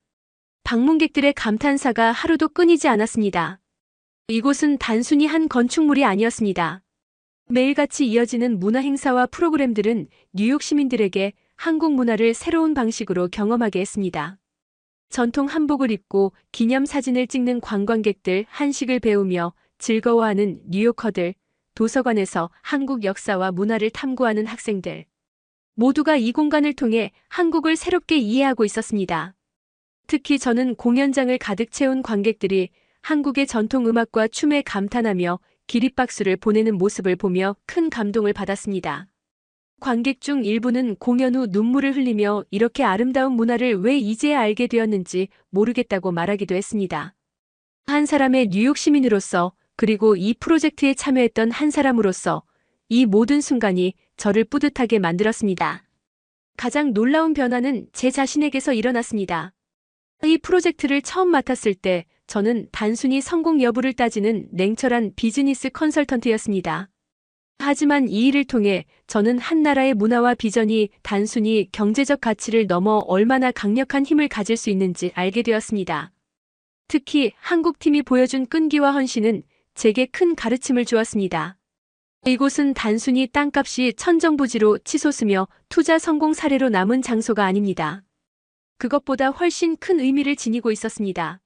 방문객들의 감탄사가 하루도 끊이지 않았습니다. 이곳은 단순히 한 건축물이 아니었습니다. 매일같이 이어지는 문화 행사와 프로그램들은 뉴욕 시민들에게 한국 문화를 새로운 방식으로 경험하게 했습니다. 전통 한복을 입고 기념 사진을 찍는 관광객들, 한식을 배우며 즐거워하는 뉴요커들, 도서관에서 한국 역사와 문화를 탐구하는 학생들. 모두가 이 공간을 통해 한국을 새롭게 이해하고 있었습니다. 특히 저는 공연장을 가득 채운 관객들이 한국의 전통 음악과 춤에 감탄하며 기립박수를 보내는 모습을 보며 큰 감동을 받았습니다. 관객 중 일부는 공연 후 눈물을 흘리며 이렇게 아름다운 문화를 왜 이제야 알게 되었는지 모르겠다고 말하기도 했습니다. 한 사람의 뉴욕 시민으로서 그리고 이 프로젝트에 참여했던 한 사람으로서 이 모든 순간이 저를 뿌듯하게 만들었습니다. 가장 놀라운 변화는 제 자신에게서 일어났습니다. 이 프로젝트를 처음 맡았을 때 저는 단순히 성공 여부를 따지는 냉철한 비즈니스 컨설턴트였습니다. 하지만 이 일을 통해 저는 한 나라의 문화와 비전이 단순히 경제적 가치를 넘어 얼마나 강력한 힘을 가질 수 있는지 알게 되었습니다. 특히 한국팀이 보여준 끈기와 헌신은 제게 큰 가르침을 주었습니다. 이곳은 단순히 땅값이 천정부지로 치솟으며 투자 성공 사례로 남은 장소가 아닙니다. 그것보다 훨씬 큰 의미를 지니고 있었습니다.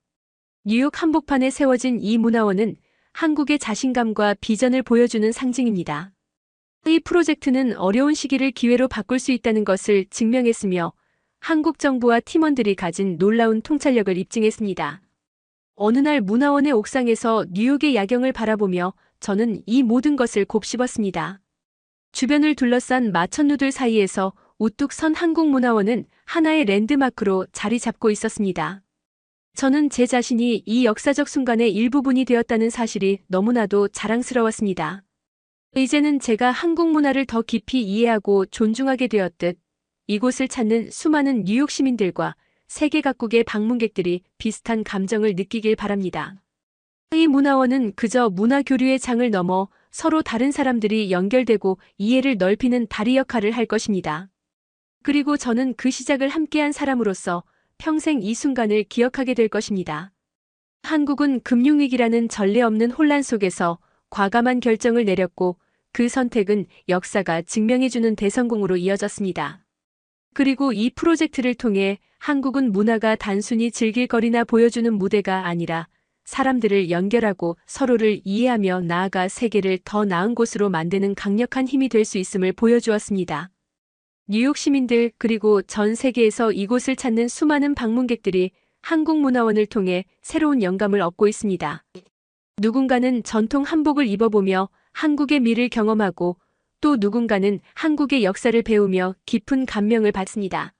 뉴욕 한복판에 세워진 이 문화원은 한국의 자신감과 비전을 보여주는 상징입니다. 이 프로젝트는 어려운 시기를 기회로 바꿀 수 있다는 것을 증명했으며 한국 정부와 팀원들이 가진 놀라운 통찰력을 입증했습니다. 어느 날 문화원의 옥상에서 뉴욕의 야경을 바라보며 저는 이 모든 것을 곱씹었습니다. 주변을 둘러싼 마천루들 사이에서 우뚝 선 한국문화원은 하나의 랜드마크로 자리 잡고 있었습니다. 저는 제 자신이 이 역사적 순간의 일부분이 되었다는 사실이 너무나도 자랑스러웠습니다. 이제는 제가 한국 문화를 더 깊이 이해하고 존중하게 되었듯 이곳을 찾는 수많은 뉴욕 시민들과 세계 각국의 방문객들이 비슷한 감정을 느끼길 바랍니다. 이 문화원은 그저 문화 교류의 장을 넘어 서로 다른 사람들이 연결되고 이해를 넓히는 다리 역할을 할 것입니다. 그리고 저는 그 시작을 함께한 사람으로서 평생 이 순간을 기억하게 될 것입니다. 한국은 금융위기라는 전례 없는 혼란 속에서 과감한 결정을 내렸고 그 선택은 역사가 증명해주는 대성공으로 이어졌습니다. 그리고 이 프로젝트를 통해 한국은 문화가 단순히 즐길 거리나 보여주는 무대가 아니라 사람들을 연결하고 서로를 이해하며 나아가 세계를 더 나은 곳으로 만드는 강력한 힘이 될 수 있음을 보여주었습니다. 뉴욕 시민들 그리고 전 세계에서 이곳을 찾는 수많은 방문객들이 한국문화원을 통해 새로운 영감을 얻고 있습니다. 누군가는 전통 한복을 입어보며 한국의 미를 경험하고 또 누군가는 한국의 역사를 배우며 깊은 감명을 받습니다.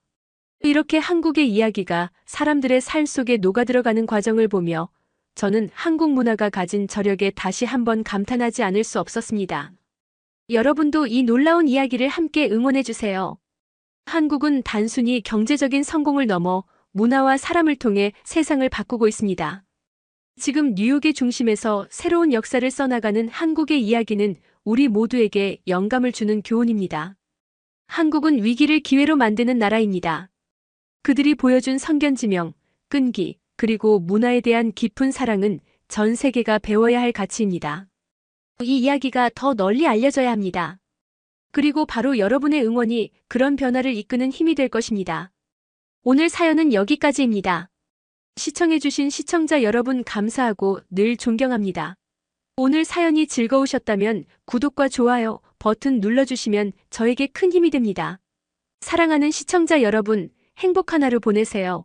이렇게 한국의 이야기가 사람들의 삶 속에 녹아들어가는 과정을 보며 저는 한국 문화가 가진 저력에 다시 한번 감탄하지 않을 수 없었습니다. 여러분도 이 놀라운 이야기를 함께 응원해주세요. 한국은 단순히 경제적인 성공을 넘어 문화와 사람을 통해 세상을 바꾸고 있습니다. 지금 뉴욕의 중심에서 새로운 역사를 써나가는 한국의 이야기는 우리 모두에게 영감을 주는 교훈입니다. 한국은 위기를 기회로 만드는 나라입니다. 그들이 보여준 성견지명, 끈기, 그리고 문화에 대한 깊은 사랑은 전 세계가 배워야 할 가치입니다. 이 이야기가 더 널리 알려져야 합니다. 그리고 바로 여러분의 응원이 그런 변화를 이끄는 힘이 될 것입니다. 오늘 사연은 여기까지입니다. 시청해주신 시청자 여러분 감사하고 늘 존경합니다. 오늘 사연이 즐거우셨다면 구독과 좋아요 버튼 눌러주시면 저에게 큰 힘이 됩니다. 사랑하는 시청자 여러분, 행복한 하루 보내세요.